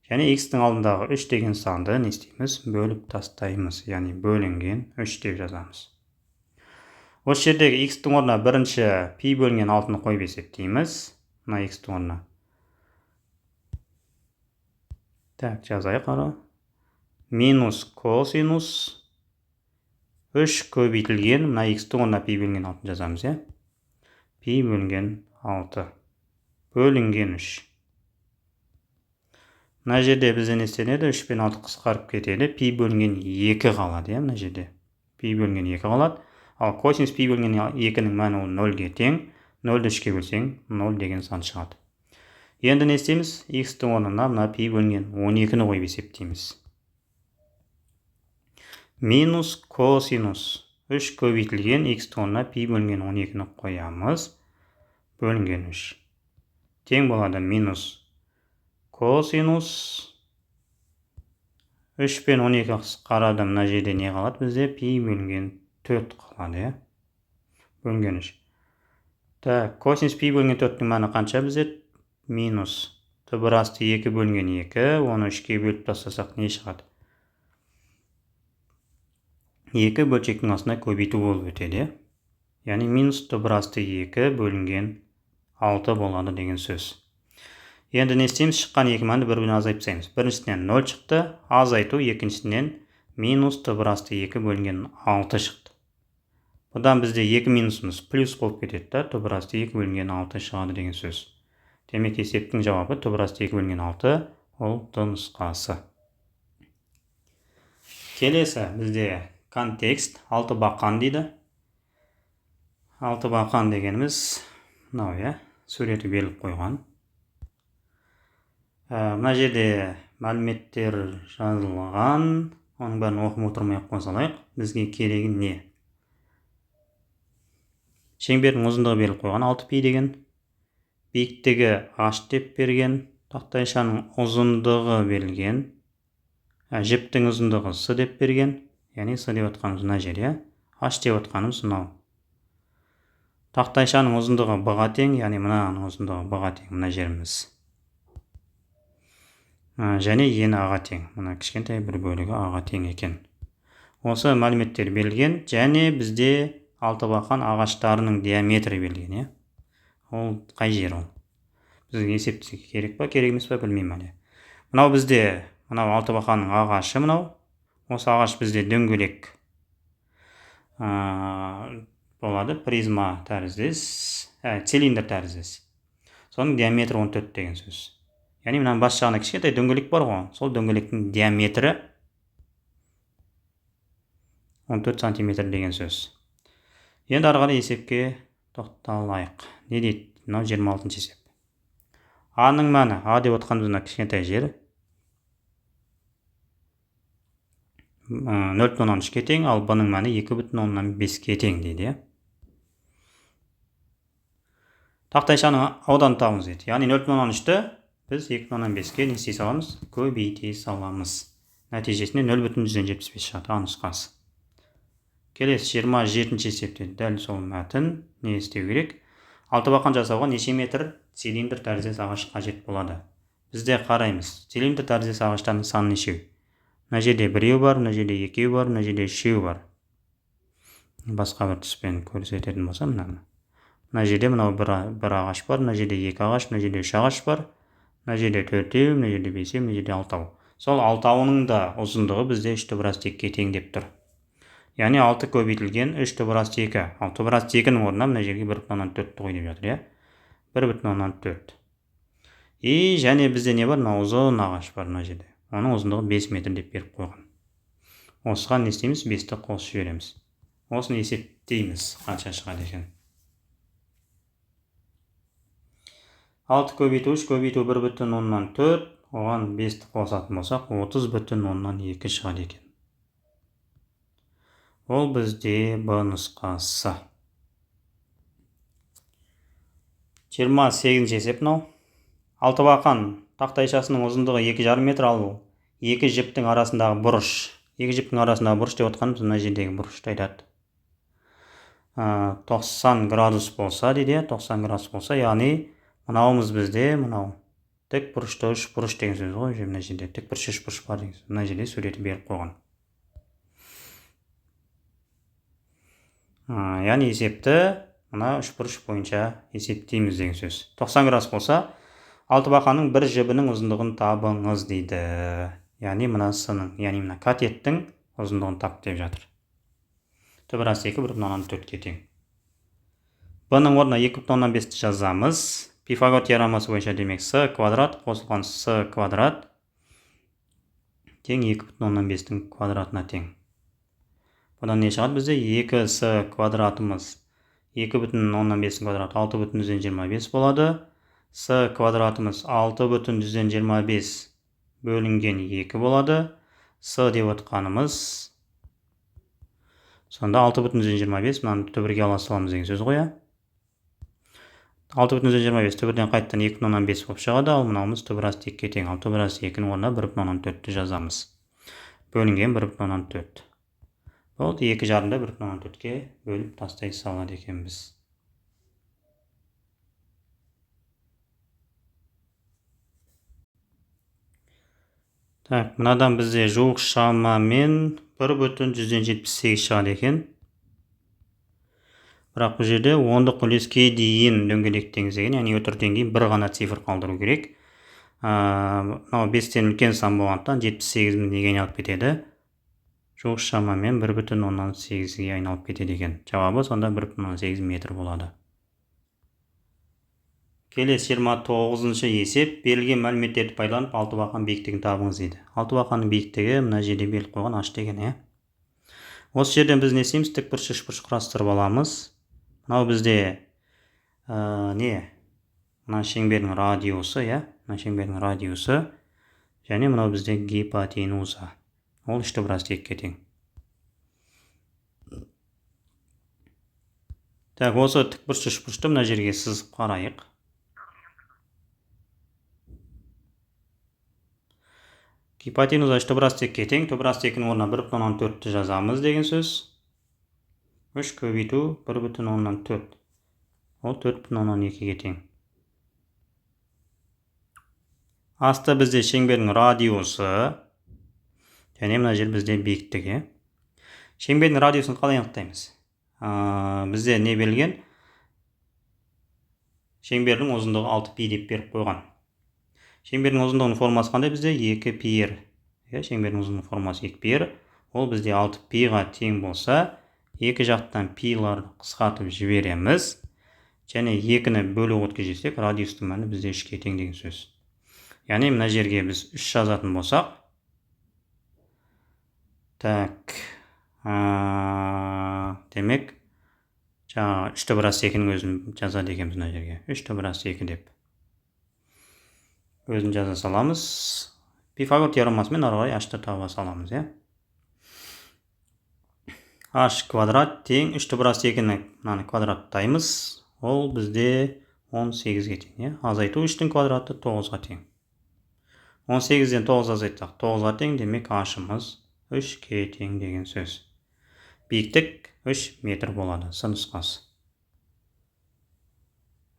Және x-тің алдындағы 3 деген санды не істейміз? Бөліп тастаймыз, яғни бөлінген 3 деп жазамыз. Осы жердегі x-тің орнына бірінші пи бөлінген 6-ны қойып есептейміз. Мына x-тің орнына. Так, жазайық ара. Минус косинус 3 көбейтілген, мына x-тің орнына пи бөлінген 6 жазамыз, пи бөлінген 6 бөлінген 3. Мына жерде бізде не істеледі? 3 пен 6 қысқарып кетеді, пи бөлінген 2 қалады, мына жерде. Пи бөлінген 2 қалады. Ал косинус пи бөлінген 2-нің мәні ол 0-ге тең, 0-ді 3-ке бөлсең 0 деген сан шығады. Енді не істейміз? X-тің орнына мына пи бөлінген 12-ні қойып есептейміз. Минус косинус 3 көбейтілген x-тің орнына пи бөлінген 12-ні қоямыз. Бөлінген 3. Тең болады минус косинус 3 пен 12 қысқарады. Мына жерде не қалады бізде? Пи бөлінген 4 қалады, бөлінген 3. Так, косинус пи бөлінген 4-дің мәні қанша бізде? Минус түбір асты 2 бөлінген 2, оны 3-ке бөліп тастасақ не шығады? 2 бөлшектің астына көбейту болып өтеді. Яғни минус түбір асты 2 бөлінген 6 болады деген сөз. Енді не істейміз? Шыққан 2 мәнді бір-біріне азайтып тастаймыз. Біріншісінен 0 шықты, азайту, екіншісінен минус түбір асты 2 бөлінген 6 шықты. Бұдан бізде 2 минусымыз плюс болып кетеді, түбір асты 2 бөлінген 6 шығады деген сөз. Демек есептің жауабы түбір асты 2 бөлінген 6, ол Д нұсқасы. Келесі бізде контекст, 6 бақан дейді. 6 бақан дегеніміз мынау, суреті беріліп қойған. Мына жерде мәліметтер жазылған, оның бәрін оқып отырмай-ақ қойсалайық. Бізге керегі не? Шеңбердің ұзындығы беріліп қойған 6π деген, биіктігі h деп берген, тақтайшаның ұзындығы берілген, жіптің ұзындығы с деп берген, яғни с деп отқанымыз мына жер, h деп отқанымыз мынау. Тақтайшаның ұзындығы b-ға тең, яғни мынаның ұзындығы b-ға тең, мына жеріміз. Және ені a-ға тең, мына кішкентай бір бөлігі a-ға тең екен. Осы мәліметтер берілген, және бізде 6 бақан ағаштарының диаметрі берілген, Ол қай жер ол? Бізге есептесе керек па, керек емес па, білмеймін әлі. Мынау бізде, мынау 6 бақанның ағашы мынау. Осы ағаш бізде дөңгелек болады, призма тәріздес, цилиндр тәріздес. Соның диаметрі 14 деген сөз. Яғни мынаның бас жағына кішкентай дөңгелек бар ғой, сол дөңгелектің диаметрі 14 сантиметр деген сөз. Енді ары қарай есепке тоқталайық. Не дейді? Мынау 26-шы есеп. А-ның мәні, А деп отқанымыз кішкентай жер 0,3-ке тең, ал Б-ның мәні 2,5-ке тең дейді. Тақтайшаның ауданы табыңыз дейді. Яғни 0,3-ті біз 2,5-ке не істей саламыз? Көбейте саламыз. Нәтижесінде 0,175 шығады, А нұсқасы. Келесі 27-ші есепте дәл сол мәтін не істеу керек? 6 бақан жасауға неше метр цилиндр тәріздес ағаш қажет болады? Бізде қараймыз. Цилиндр тәріздес ағаштардың саны нешеу? Мына жерде 1 бар, мына жерде 2 бар, мына жерде 3 бар. Басқа бір түспен көрсететін болса, мына жерде мынау бір ағаш бар, мына жерде 2 ағаш, мына жерде 3 ағаш бар, мына жерде 4, мына жерде 5, мына жерде 6. Сол 6-ның да ұзындығы бізде 3 түбір асты 2-ге тең деп тұр. Яғни 6 көбейтілген 3 түбір асты 2. Ал түбір асты 2-нің орнына мына жерге 1,4-ті қой деп жатыр, 1,4. Және бізде не бар? Мына ұзын ағаш бар мына жерде. Оның ұзындығы 5 метр деп беріп қойған. осыған не істейміз? 5-ті қосып жібереміз. Осыны есептейміз, қанша шығады екен. 6 көбейту 3 көбейту 1,4, оған 5-ті қосатын болсақ, 30,2 шығады екен. Ол бізде Б нұсқасы. 28 есеп мынау. Алтыбақан тақтайшасының ұзындығы 2,5 метр, ал екі жіптің арасындағы бұрыш. Екі жіптің арасындағы бұрыш деп отқанымыз мына жердегі бұрышты айтады. 90 градус болса дейді, 90 градус болса, яғни мынауымыз бізде мынау тік бұрышты үш бұрыш деген сөз ғой. Мына жерде тік бұрыш үш бұрыш бар деген сөз. Мына жерде суреті беріп қойған. Яғни есепті мына үш бұрыш бойынша есептейміз деген сөз. 90 градус болса, алтыбақанның бір жібінің ұзындығын табыңыз дейді. Яғни мына сының, яғни мына катеттің ұзындығын тап деп жатыр. Түбірасы 2 1,4-ке тең. Бұның орнына 2,5-ті жазамыз. Пифагор теоремасы бойынша демек с квадрат қосылған с квадрат тең 2,5-тің квадратына тең. Бұдан не шығады бізде? 2с квадратымыз 2,5-тің квадраты 6,25 болады. С квадратымыз 6,25 бөлінген 2 болады. С деп отқанымыз сонда 6,25 мынаны түбірге ала саламыз деген сөз ғой. 6,25 түбірден қайттан 2,5 болып шығады, ал мынауымыз түбірасы текке тең. Ал түбірасы 2-нің орнына 1,4-ті жазамыз. Бөлінген 1,4. Болды, 2 жарымда 1,4-ке бөліп тастай салады екенбіз. Так, мынадан бізде жуық шамамен 1,178 шығады екен. Бірақ бұл жерде ондық үлеске дейін дөңгелектеңіз деген, яғни өтірден кейін бір ғана цифр қалдыру керек. Мынау 5-тен үлкен сан болғандықтан 78 неге айналып кетеді? Жуық шамамен 1,8-ге айналып кетеді екен. Жауабы сонда 1,8 метр болады. Келесі 29-шы есеп. Берілген мәліметтерді пайдаланып алтыбақан биіктігін табыңыз дейді. Алтыбақанның биіктігі мына жерде беріліп қойған h деген, Осы жерден біз не істейміз? Тікбұрыш үшбұрыш құрастырып аламыз. Мынау бізде мына шеңбердің радиусы, мына шеңбердің радиусы, және мынау бізде гипотенуза. Ол үшті біраз текке тең. Так, осы тікбұрыш үшбұрышты мына жерге сызып қарайық. Гипотенуза үшті біраз текке тең. Түбірасы текінің орнына 1,4-ті жазамыз деген сөз. 3 көбейту 1,4. Ол 4,2-ге тең. Асты бізде шеңбердің радиусы, және мына жер бізде биіктігі. Шеңбердің радиусын қалай анықтаймыз? Бізде не берілген? Шеңбердің ұзындығы 6π деп беріп қойған. Шеңбердің ұзындығының формасы қандай бізде? 2πr. Шеңбердің ұзындығының формасы 2πr. Ол бізде 6π-ға тең болса, екі жақтан пиларды қысқартып жібереміз. Және 2-ні бөліп өткізсек, радиустың мәні бізде 3-ке тең деген сөз. Яғни мына жерге біз 3 жазатын болсақ, так, демек, жаңа 3^2-нің өзін жазады екенбіз мына жерге. 3^2 деп. Өзін жаза саламыз. Пифагор теоремасымен ары қарай h-ты таба саламыз, h квадрат тең 3^2-ні квадраттаймыз. Ол бізде 18-ге тең, Азайту 3-тің квадраты 9-ға тең. 18-ден 9 азайтсақ 9-ға тең, демек h-ымыз 3-ке тең деген сөз. Биіктік 3 метр болады, с нұсқасы.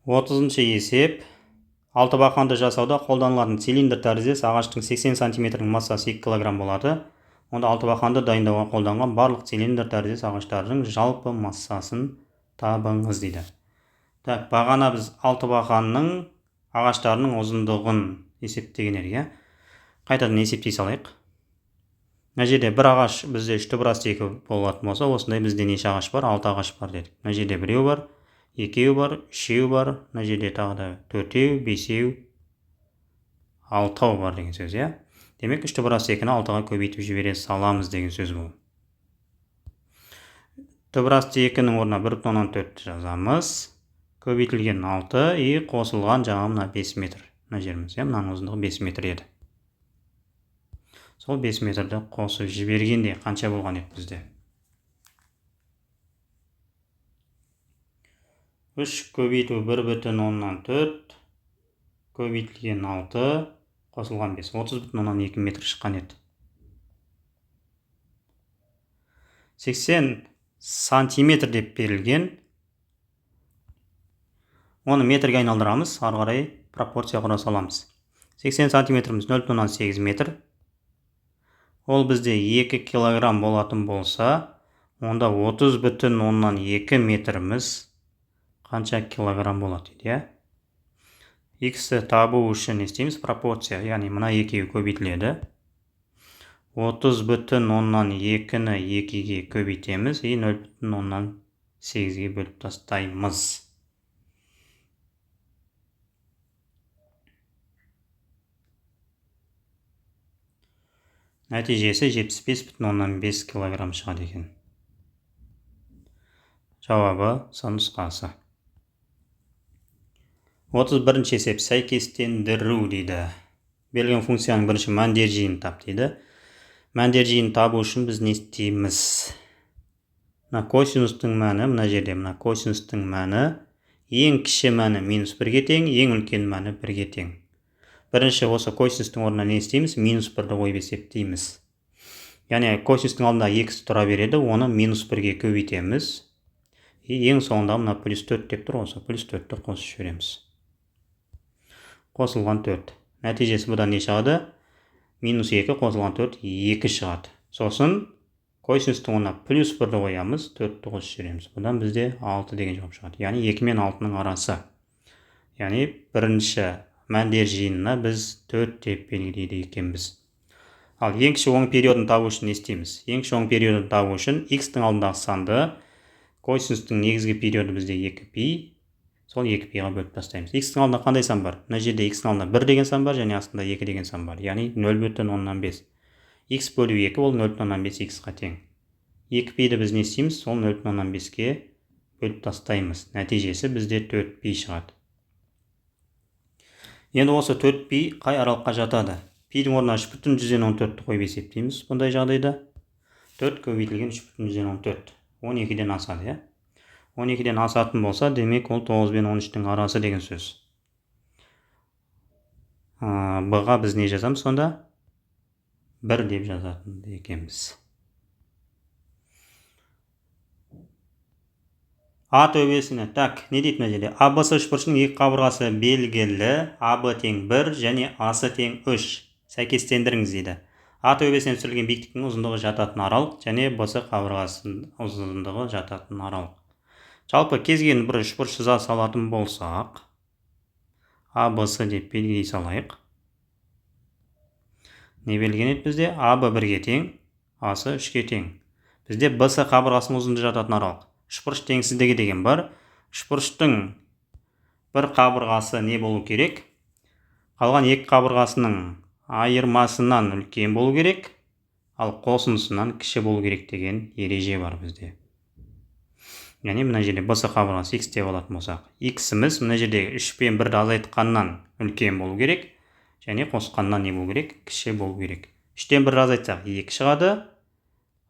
30-шы есеп. Алтыбақанды жасауда қолданылатын цилиндр тәріздес ағаштың 80 см-ның массасы 2 кг болады. Онда алтыбақанды дайындауға қолданған барлық цилиндр тәріздес ағаштардың жалпы массасын табыңыз дейді. Так, бағана біз алтыбақанның ағаштарының ұзындығын есептеген едік, Қайтадан есептей салайық. Мына жерде бір ағаш бізде 3^2 болатын болса, осындай бізде неше ағаш бар? 6 ағаш бар дедік. Мына жерде 1 бар, 2 бар, 3 бар, мына жерде тағы да 4, 5, 6 бар деген сөз, Демек 3 бұрас 2-ні 6-ға көбейтіп жібере саламыз деген сөз бұл. 3 бұрас 2-нің орнына 1,4 жазамыз. Көбейтілген 6 и қосылған жаңа мына 5 метр. Мына жеріміз, мынаның ұзындығы 5 метр еді. Сол 5 метрді қосып жібергенде қанша болған еді бізде? 3 көбейту 1,4 көбейтілген 6 қосылған 5, 30,2 метр шыққан еді. 80 сантиметр деп берілген. Оны метрге айналдырамыз, ары қарай пропорция құра саламыз. 80 сантиметріміз 0,8 метр. Ол бізде 2 килограмм болатын болса, онда 30,2 метріміз қанша килограмм болады дейді. X-ті табу үшін не істейміз? Пропорция, яғни мына екеуі көбейтіледі. 30,2-ні 2-ге көбейтеміз и 0,8-ге бөліп тастаймыз. Нәтижесі 75,5 килограмм шығады екен. Жауабы сан нұсқасы. 31-ші есеп сәйкестендіру дейді. Берілген функцияның бірінші мәндер жиынын тап дейді. Мәндер жиынын табу үшін біз не істейміз? Мына косинустың мәні, мына жерде мына косинустың мәні ең кіші мәні -1-ге тең, ең үлкен мәні 1-ге тең. Бірінші осы косинустың орнына не істейміз? -1-ді қойып есептейміз. Яғни косинустың алдында x тұра береді, оны -1-ге көбейтеміз. Ең соңында мына +4 деп тұр, осы +4-ті қосып жібереміз. Қосылған 4. Нәтижесі бұдан не шығады? -2 қосылған 4 2 шығады. Сосын косинустың орнына +1-ді қоямыз, 4-ті қосып жібереміз. Бұдан бізде 6 деген жауап шығады. Яғни 2 мен 6-ның арасы. Яғни бірінші мәндер жиынына біз 4 деп белгілейді екенбіз. Ал ең кіші оң периодын табу үшін не істейміз? Ең кіші оң периодын табу үшін x-тің алдындағы санды, косинустың негізгі периоды бізде 2π, сол 2π-ға бөліп тастаймыз. X-тің алдында қандай сан бар? Мына жерде x-тің алдында 1 деген сан бар, және астында 2 деген сан бар. Яғни 0,5. x бөлу 2 ол 0,5 x-қа тең. 2π-ді біз не істейміз? Сол 0,5-ге бөліп тастаймыз. Нәтижесі бізде 4π шығады. Енді осы 4π қай аралыққа жатады? Пи-дің орнына 3,14-ті қойып есептейміз. Бұндай жағдайда 4 көбейтілген 3,14. 12-ден асады, 12-ден асатын болса, демек ол 9 бен 13-тің арасы деген сөз. Бұға біз не жазамыз сонда? 1 деп жазатын екенбіз. А төбесіне, не дейді мына жерде? АБС үшбұрышының екі қабырғасы белгілі, АБ тең 1 және асы тең 3. Сәйкестендіріңіз дейді. А төбесіне түсірілген биіктіктің ұзындығы жататын аралық және БС қабырғасының ұзындығы жататын аралық. Жалпы кез келген бір үшбұрыш сыза салатын болсақ, АБС деп белгілей салайық. Не белгіген еді бізде? АБ 1-ге тең, асы 3-ге тең. Бізде БС қабырғасының ұзындығы жататын аралық. Үшбұрыш теңсіздігі деген бар. Үшбұрыштың бір қабырғасы не болу керек? Қалған екі қабырғасының айырмасынан үлкен болу керек, ал қосындысынан кіші болу керек деген ереже бар бізде. Яғни мына жерде БС қабырғасы x деп алатын болсақ, x-іміз мына жерде 3 пен 1-ді азайтқаннан үлкен болу керек, және қосқаннан не болу керек? Кіші болу керек. 3-тен 1-ді азайтсақ 2 шығады,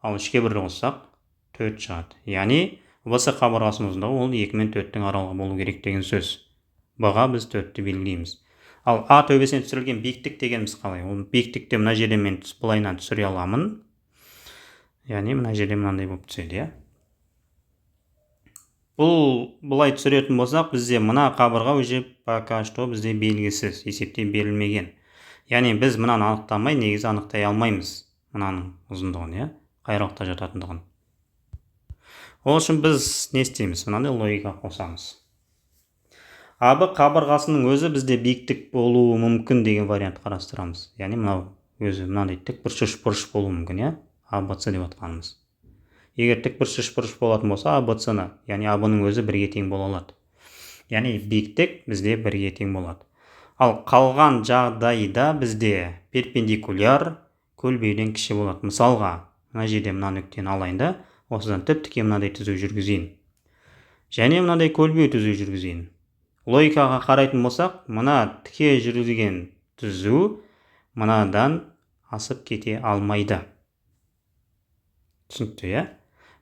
ал 3-ке 1-ді қоссақ 4 шығады. Яғни БС қабырғасының ұзындығы ол 2 мен 4-тің аралығы болу керек деген сөз. Бұға біз 4-ті белгілейміз. Ал А төбесіне түсірілген биіктік дегеніміз қалай? Ол биіктікті мына жерде мен былайынан түсіре аламын. Яғни мына жерде мынандай болып түседі. Бұлай түсіретін болсақ, бізде мына қабырға уже пока что бізде белгісіз, есептен берілмеген. Яғни біз мынаны анықтамай, негізі анықтай алмаймыз мынаның ұзындығын, қай аралықта жататындығын. Ол үшін біз не істейміз? Мынандай логика қосамыз. АБ қабырғасының өзі бізде биіктік болуы мүмкін деген вариант қарастырамыз. Яғни мынау өзі мынандай тікбұрыш үшбұрыш болуы мүмкін, АБЦ деп атқанымыз. Егер тікбұрыш үшбұрыш болатын болса, АБЦ-ны, яғни АБ-ның өзі 1-ге тең бола алады. Яғни биіктік бізде 1-ге тең болады. Ал қалған жағдайда бізде перпендикуляр көлбеуден кіші болады. Мысалға, мына жерде мына нүктені алайын да, осыдан тіп-тіке мынандай түзу жүргізейін. Және мынандай көлбеу түзу жүргізейін. Логикаға қарайтын болсақ, мына тіке жүргізген түзу мынадан асып кете алмайды. Түсінікті, иә?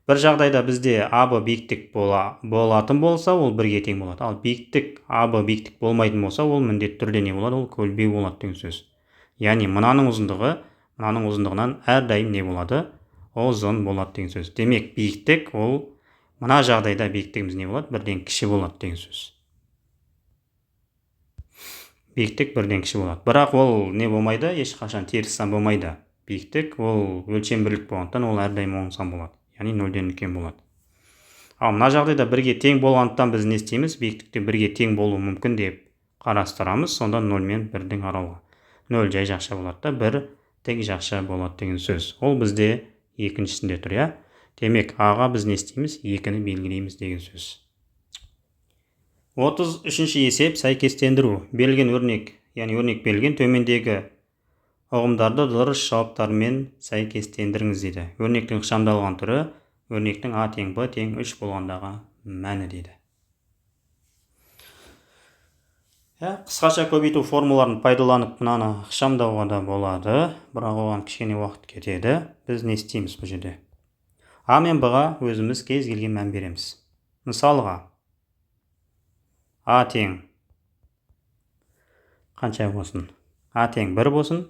Бір жағдайда бізде АБ биіктік болатын болса, ол бірге тең болады. Ал биіктік АБ биіктік болмайтын болса, ол міндетті түрде не болады? Ол көлбеу болады деген сөз. Яғни мынаның ұзындығынан әрдайым не болады? Ұзын болады деген сөз. Демек, биіктік ол мына жағдайда биіктігіміз не болады? Бірден кіші болады деген сөз. Биіктік бірден кіші болады. Бірақ ол не болмайды? Ешқашан теріс сан болмайды. Биіктік ол өлшем бірлік болғандықтан ол әрдайым оң сан болады. Яғни нөлден үлкен болады. Ал мына жағдайда бірге тең болғандықтан біз не істейміз? Биіктікте бірге тең болуы мүмкін деп қарастырамыз. Сонда 0 мен 1-дің аралығы. 0 жай жақша болады да, 1 тік жақша болады деген сөз. Ол бізде екіншісінде тұр, иә? Демек, аға біз не істейміз? 2-ні белгілейміз деген сөз. 33-ші есеп сәйкестендіру. Берілген өрнек, яғни өрнек берілген төмендегі ұғымдарды дұрыс жауаптармен сәйкестендіріңіз дейді. Өрнектің ықшамдалған түрі өрнектің А тең Б тең 3 болғандағы мәні дейді. Қысқаша көбейту формуларын пайдаланып мынаны ықшамдауға да болады, бірақ оған кішкене уақыт кетеді. Біз не істейміз бұл жерде? А мен Б-ға өзіміз кез келген мән береміз. Мысалға, А тең қанша болсын? А тең 1 болсын.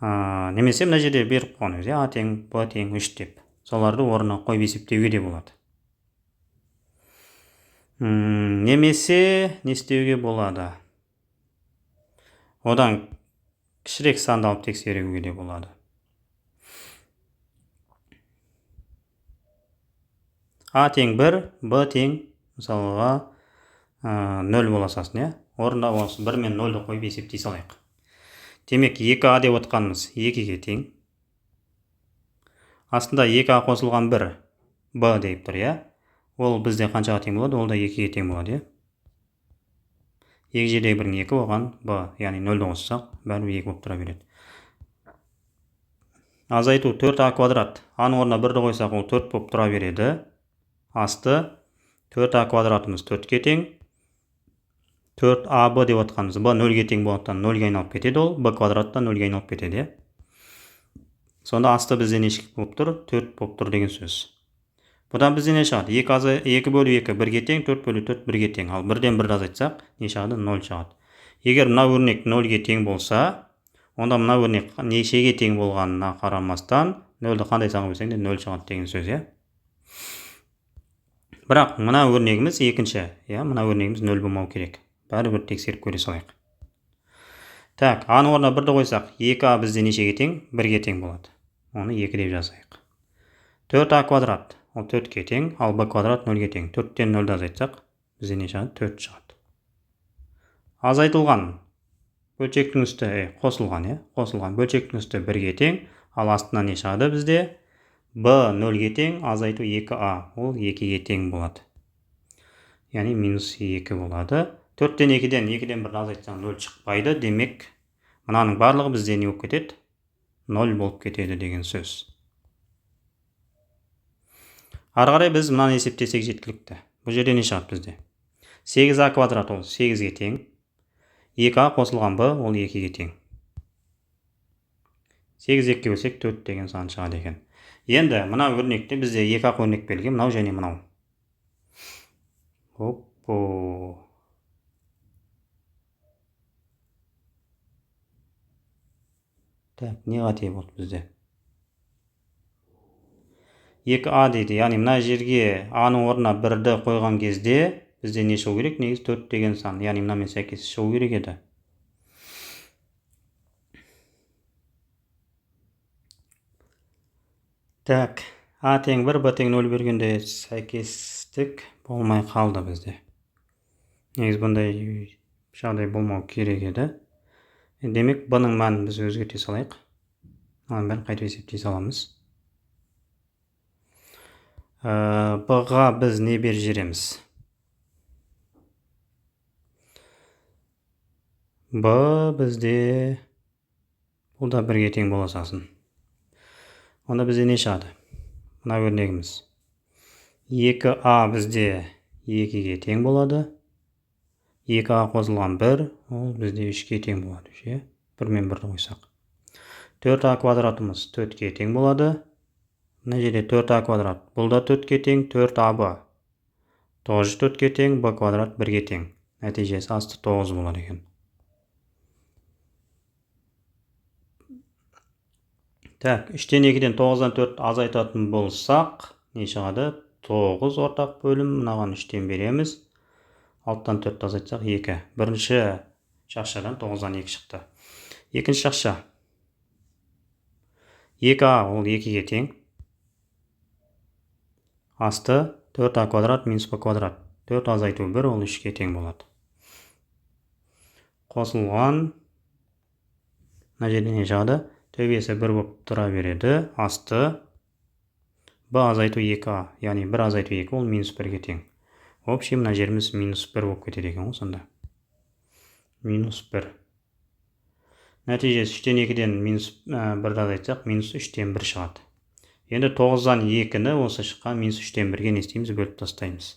Немесе мына жерде беріп қойған өзі, А тең Б тең 3 деп. Соларды орнына қойып есептеуге де болады. Немесе не істеуге болады? Одан кішірек санды алып тексеруге де болады. А тең 1, Б тең мысалға 0 бола салсын, иә? Орында болсын 1 мен 0-ді қойып есептей салайық. Демек, 2А деп отқанымыз 2-ге тең. Астында 2А қосылған 1 Б deyip тұр, иә? Ол бізде қаншаға тең болады? Ол да 2-ге тең болады, иә? 2 жердегі 1-ің 2 оған Б, яғни 0-ді қоссақ, бәрібір 2 болып тұра береді. Азайту 4А квадрат. А-ның орнына 1-ді қойсақ, ол 4 болып тұра береді. Асты 4А квадратымыз 4-ге тең. 4AB деп отқанымыз Б 0-ге тең болғандықтан 0-ге айналып кетеді ол, Б квадраттан 0-ге айналып кетеді. Сонда асты бізде нешік болып тұр? 4 болып тұр деген сөз. Бұдан бізде не шығады? 2 бөлі 2 1-ге тең, 4 бөлі 4 1-ге тең. Ал 1-ден 1-ді азайтсақ, не шығады? 0 шығады. Егер мына өрнек 0-ге тең болса, онда мына өрнек нешеге тең болғанына қарамастан 0-ді қандай санға бөлсең де 0 шығады деген сөз, иә? Бірақ мына өрнегіміз екінші, иә? Мына өрнегіміз 0 болмау керек. Бәрібір тексеріп көре салайық. Так, А-ның орнына 1-ді қойсақ, 2А бізде нешеге тең? 1-ге тең болады. Оны 2 деп жазайық. 4А квадрат, ол 4-ге тең, ал Б квадрат 0-ге тең. 4-тен 0-ді азайтсақ, бізде не шығады? 4 шығады. Азайтылған бөлшектің үсті қосылған, иә? Қосылған бөлшектің үсті 1-ге тең, ал астына не шығады бізде? Б 0-ге тең, азайту 2А, ол 2-ге тең болады. Яғни минус 2 болады. 4-тен 2-ден 1-ді азайтсаң 0 шықпайды. Демек, мынаның барлығы бізде не болып кетеді? 0 болып кетеді деген сөз. Ары қарай біз мынаны есептесек жеткілікті. Бұл жерде не шығады бізде? 8А квадрат ол 8-ге тең. 2А қосылған Б ол 2-ге тең. 8 2-ге бөлсек 4 деген сан шығады екен. Енді мына өрнекте бізде 2 өрнек берілген, мынау және мынау. Оппо. Так, не қате болды бізде? 2А дейді, яғни мына жерге А-ның орнына 1-ді қойған кезде бізде не шығу керек? Негіз 4 деген сан, яғни мынамен сәйкес шығу керек еді. Так, А тең 1, Б тең 0 бергенде сәйкестік болмай қалды бізде. Негіз бұндай жағдай болмау керек еді. Демек, Б-ның мәнін біз өзгерте салайық. Оның бәрін қайтып есептей саламыз. Б-ға біз не бер жереміз? b бізде бұл да 1-ге тең бола салсын. Онда бізде не шығады? Мына өрнегіміз. 2a бізде 2-ге тең болады. 2a қосылған 1, ол бізде 3-ге тең болады. 1 мен 1-ді қойсақ. 4a квадратымыз 4-ге тең болады. Мына жерде 4a квадрат. Бұл да 4-ге тең, 4ab. Тоже 4-ге тең, b квадрат 1-ге тең. Нәтижесі асты 9 болады екен. Так, 3-тен 2-ден 9-дан 4 азайтатын болсақ, не шығады? 9 ортақ бөлім, мынаған 3-тен береміз. 6-тан 4 азайтсақ 2. Бірінші шақшадан 9-дан 2 шықты. Екінші шақша. 2a ол 2-ге тең. Асты 4a квадрат минус b квадрат. 4 азайту 1 ол 3-ге тең болады. Қосылған. Мына жерде не шығады? Төбесі 1 болып тұра береді. Асты b азайту 2a, яғни 1 азайту 2 ол минус 1-ге тең. Общем, мына жеріміз минус 1 болып кетеді екен ғой сонда. Минус 1. Нәтижесі 3-тен 2-ден минус 1-ді азайтсақ, минус 3-тен 1 шығады. Енді 9-дан 2-ні осы шыққан минус 3-тен 1-ге не істейміз? Бөліп тастаймыз.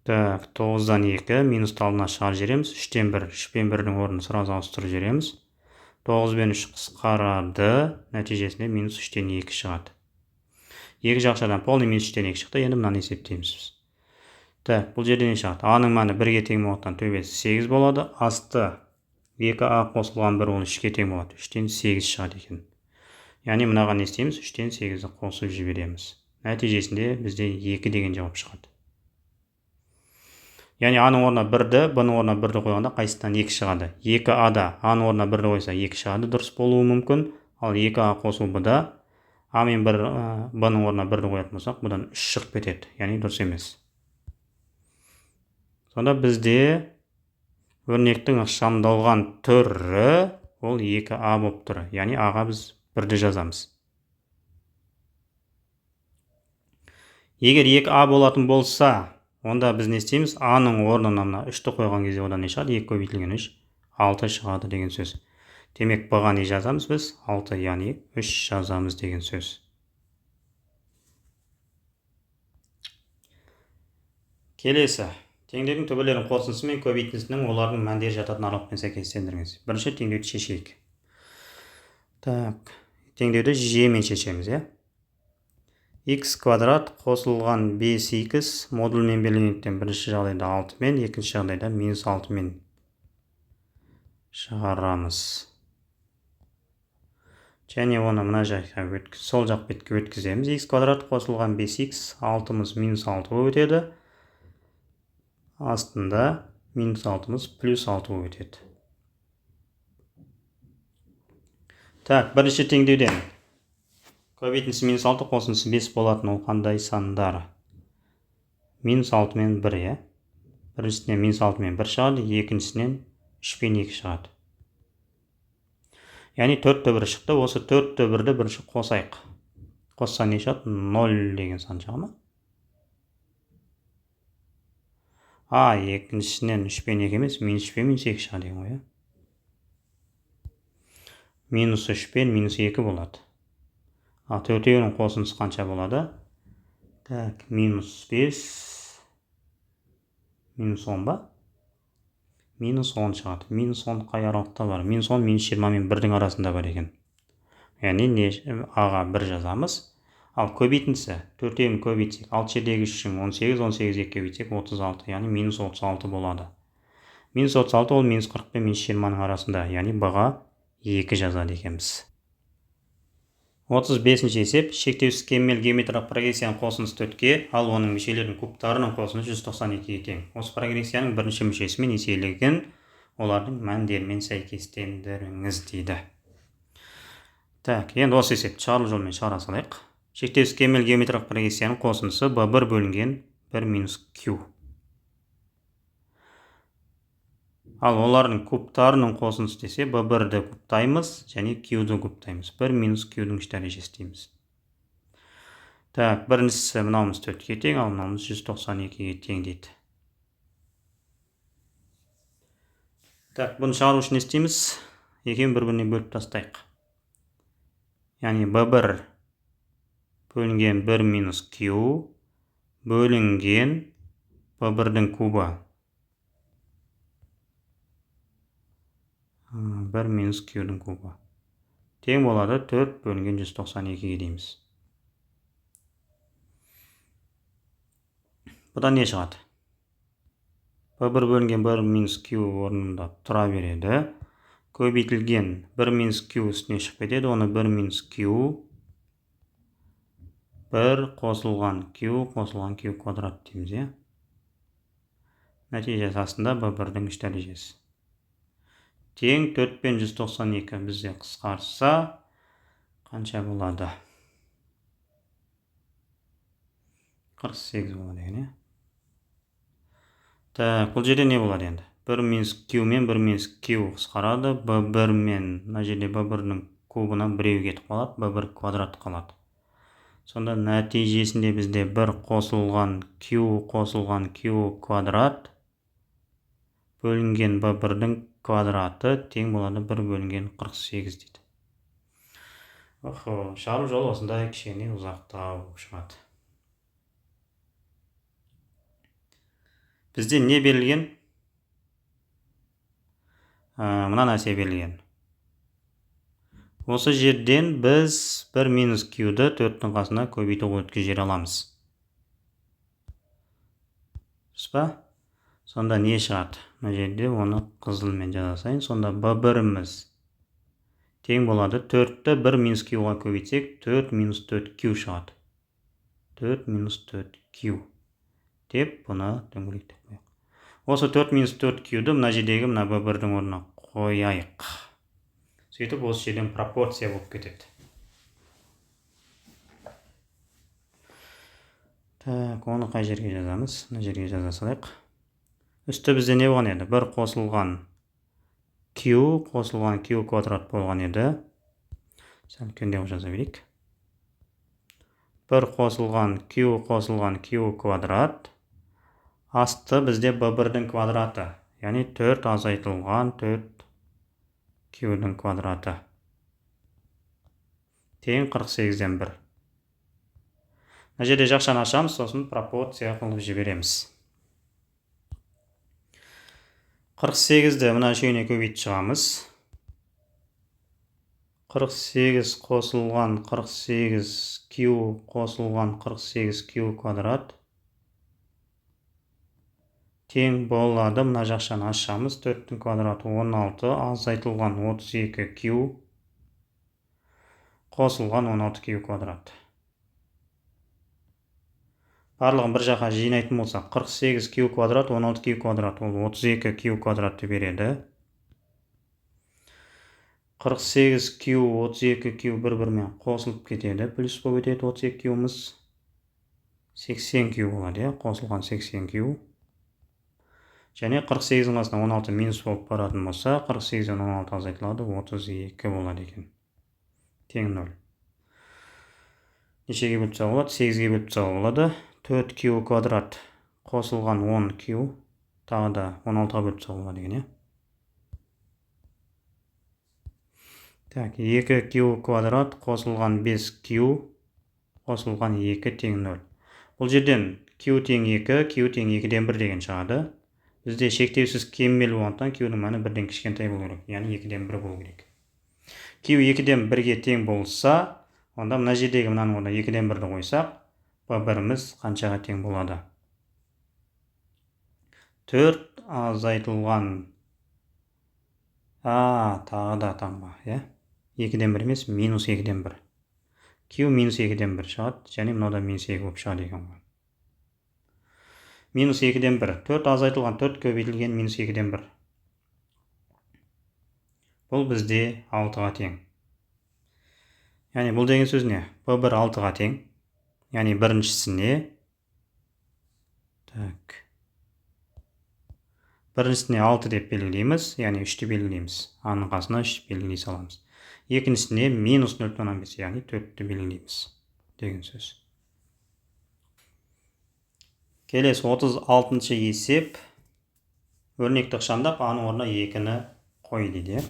Так, 9-дан 2 минусты алдына шығарып жібереміз. 3-тен 1, 3 пен 1-дің орнын сразу ауыстырып жібереміз. 9 бен 3 қысқарады. Нәтижесінде минус 3-тен 2 шығады. Екі жақшадан полный минус 3-тен 2 шықты. Енді мынаны есептейміз біз. Так, бұл жерде не шығады? А-ның мәні 1-ге тең болғандықтан төбесі 8 болады. Асты 2a қосылған 1 ол 3-ге тең болады. 3-тен 8 шығады екен. Яғни мынаған не істейміз? 3-тен 8-ді қосып жібереміз. Нәтижесінде бізде 2 деген жауап шығады. Яғни А-ның орнына 1-ді, B-ның орнына 1-ді қойғанда қайсысынан 2 шығады? 2a-да А-ның орнына 1-ді қойса 2 шығады, дұрыс болуы мүмкін. Ал 2a қосу B-да А мен B-ның орнына 1-ді қоятын болсақ, бұдан 3 шығып кетеді. Яғни дұрыс емес. Сонда бізде өрнектің ықшамдалған түрі ол 2a болып тұр. Яғни А-ға біз 1-ді жазамыз. Егер 2a болатын болса, онда біз не істейміз? А-ның орнына 3-ті қойған кезде одан не шығады? 2 көбейтілген 3, 6 шығады деген сөз. Демек, B-ға не жазамыз біз? 6, яғни 3 жазамыз деген сөз. Келесі. Теңдеудің төбелерінің қосындысы мен көбейтіндісінің олардың мәндері жататын аралықпен сәйкестендіріңіз. Бірінші теңдеуді шешейік. Так, теңдеуді жүйемен шешеміз, иә? X квадрат қосылған 5x модульмен берілгендіктен бірінші жағдайда 6 мен, екінші жағдайда минус 6 мен шығарамыз. Және оны мына жаққа сол жақ бетке өткіземіз. X квадрат қосылған 5x, 6-мыз минус 6 болып өтеді. Астында минус 6-мыз плюс 6 болып өтеді. Так, бірінші теңдеуден көбейтіндісі минус 6, қосындысы 5 болатын ол қандай сандар? Минус 6 мен 1, е? Біріншісінен минус 6 мен 1 шығады, екіншісінен 3 пен 2 шығады. Яғни 4-ті 1 шықты, осы 4-ті 1-ді бірінші қосайық. Қосса не шығады? 0 деген сан шыға ма? А, екіншісінен 3 пен 2 емес, минус 3 пен минус 2 шығады деген ғой, е? Минус 3 пен минус 2 болады. А, төртеуінің қосындысы қанша болады? Так, минус 5, минус 10 ба? Минус 10 шығады. Минус 10 қай аралықта бар? Минус 10, минус 20 мен 1-дің арасында бар екен. Яғни А-ға 1 жазамыз. Ал көбейтіндісі, төртеуін көбейтсек, 6 жердегі 3-ің 18, 18-ге көбейтсек 36, яғни минус 36 болады. Минус 36 ол минус 40 пен минус 20-ның арасында, яғни Б-ға 2 жазады екенбіз. 35-ші есеп, шектеусіз кемел геометриялық прогрессияның қосындысы 4-ке, ал оның мүшелерінің кубтарының қосындысы 192-ге тең. Осы прогрессияның бірінші мүшесімен еселеген олардың мәндерімен сәйкестендіріңіз дейді. Так, енді осы есепті шығарылу жолымен шығара салайық. Шектеусіз кемел геометриялық прогрессияның қосындысы B1 бөлінген 1 минус Q. Ал олардың кубтарының қосындысы десе, B1-ді кубтаймыз, және Q-ді кубтаймыз. 1 минус Q-дің 3 дәрежесі дейміз. Так, біріншісі мынауымыз 4-ге тең, ал мынауымыз 192-ге тең дейді. Так, бұны шығару үшін не істейміз? Екеуін бір-біріне бөліп тастайық. Яғни b1 бөлінген 1 минус q бөлінген b1-дің кубы. 1 минус q-дің кубы. Тең болады 4 бөлінген 192-ге дейміз. Бұдан не шығады? b1 бөлінген 1 минус q орнында тұра береді. Көбейтілген 1 минус q үстіне шығып кетеді. Оны 1 минус q 1 қосылған q қосылған q квадрат дейміз. Нәтижесі астында b1-дің 3 дәрежесі. Тең 4 пен 192 бізде қысқарса қанша болады? 48 болады екен. Так, бұл жерде не болады енді? 1 минус q мен 1 минус q қысқарады. b1 мен мына жерде b1-ның кубынан біреу кетіп қалады. b1 квадрат қалады. Сонда нәтижесінде бізде 1 қосылған q квадрат бөлінген b1-дің квадраты тең болады 1 бөлінген 48 дейді. Шығару жолы осындай кішкене ұзақтау шығады. Бізде не берілген? Мына нәрсе берілген. Осы жерден біз 1 минус q-ді 4-дің қасына көбейтіп өткізер аламыз. Сонда не шығады? Мына жерде оны қызылмен жазасайын. Сонда b1-іміз тең болады 4-ті 1 минус q-ға көбейтсек 4 минус 4q шығады. 4 минус 4q деп бұны дөңгелектеп қояйық. Осы 4 минус 4q-ді мына жердегі мына b1-дің орнына қояйық. Сөйтіп осы жерден пропорция болып кетеді. Так, оны қай жерге жазамыз? Мына жерге жаза салайық. Үсті бізде не болған еді? 1 қосылған q квадрат болған еді. Сәл үлкендеу жаза берейік. 1 қосылған q квадрат. Асты бізде b1-дің квадраты. Яғни 4 азайтылған 4 q-дің квадраты. Тең 48-ден 1. Мына жерде жақшаны ашамыз, сосын пропорция қылып жібереміз. 48-ді мына үшеуіне көбейтіп шығамыз. 48 қосылған 48q қосылған 48q квадрат тең болады. Мына жақшаны ашамыз. 4-дің квадраты 16 азайтылған 32q қосылған 16q квадрат. Барлығын бір жаққа жинайтын болсақ, 48q квадрат 16q квадрат ол 32q квадратты береді. 48q 32q бір-бірімен қосылып кетеді. Плюс болып кетеді 32q'мыз 80q болады. Қосылған 80q. Және 48-дің қасына 16 минус болып баратын болса, 48-ден 16 азайтылады, 32 болады екен. Тең 0. Нешеге бөліп тастауға болады? 8-ге бөліп тастауға болады. 4q квадрат қосылған 10q тағы да 16-ға бөліп тастауға болады екен. Так, 2q квадрат қосылған 5q қосылған 2 тең 0. Бұл жерден q тең 2, q тең 2-ден 1 деген шығады. Бізде шектеусіз кеммел болғандықтан q-ның мәні 1-ден кішкентай болу керек. Яғни 2-ден 1 болу керек. q 2-ден 1-ге тең болса, онда мына жердегі мынаның орнына 2-ден 1-ді қойсақ, b1-іміз қаншаға тең болады? 4 азайтылған тағы да таңба, 2-ден 1 емес, минус 2-ден 1. q минус 2-ден 1 шығады, және мынада минус 2 болып шығады екен. Минус 2-ден 1. 4 азайтылған 4 көбейтілген минус 2-ден 1. Бұл бізде 6-ға тең. Яғни бұл деген сөз не? b1 6-ға тең. Яғни біріншісіне біріншісіне 6 деп белгілейміз, яғни 3-ті белгілейміз. А-ның қасына 3 белгілей саламыз. Екіншісіне минус 0,5, яғни 4-ті белгілейміз деген сөз. Келесі 36-шы есеп. Өрнекті ықшамдап аның орнына 2-ні қой дейді.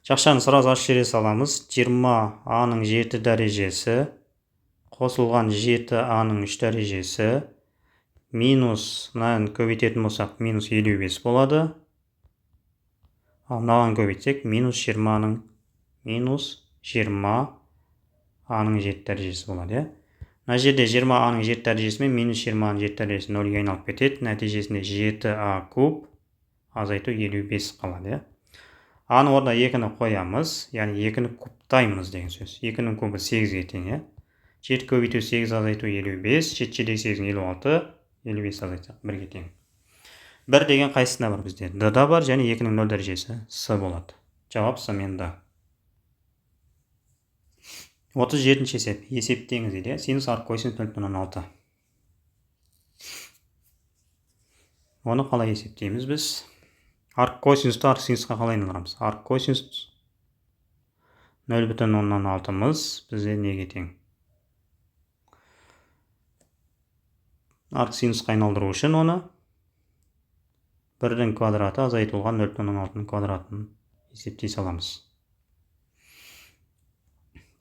Жақшаны сразу ашып жібере саламыз. 20 аның 7 дәрежесі қосылған 7 аның 3 дәрежесі минус, мынаны көбейтетін болсақ, минус 55 болады. Ал мынаған көбейтсек, минус 20 аның 7 дәрежесі болады. Мына жерде 20 аның 7 дәрежесі мен минус 20 аның 7 дәрежесі 0-ге айналып кетеді. Нәтижесінде 7а куб азайту 55 қалады. Аның орнына 2-ні қоямыз, яғни 2-ні кубтаймыз деген сөз. 2-нің кубы 8-ге тең. 7 көбейту 8 азайту 55, 7-дегі 8 56, 55 азайтсақ 1-ге тең. 1 деген қайсысында бар бізде? Д-да бар, және 2-нің 0 дәрежесі С болады. Жауап С мен Д. 37-ші есеп. Есептеңіз дейді. Синус арк косинус 0,6. Оны қалай есептейміз біз? Арк косинусты арк синусқа қалай айналдырамыз? Арк косинус 0,6-мыз бізде неге тең? Арк синусқа айналдыру үшін оны 1-дің квадраты азайтылған 0,6-ның квадратын есептей саламыз.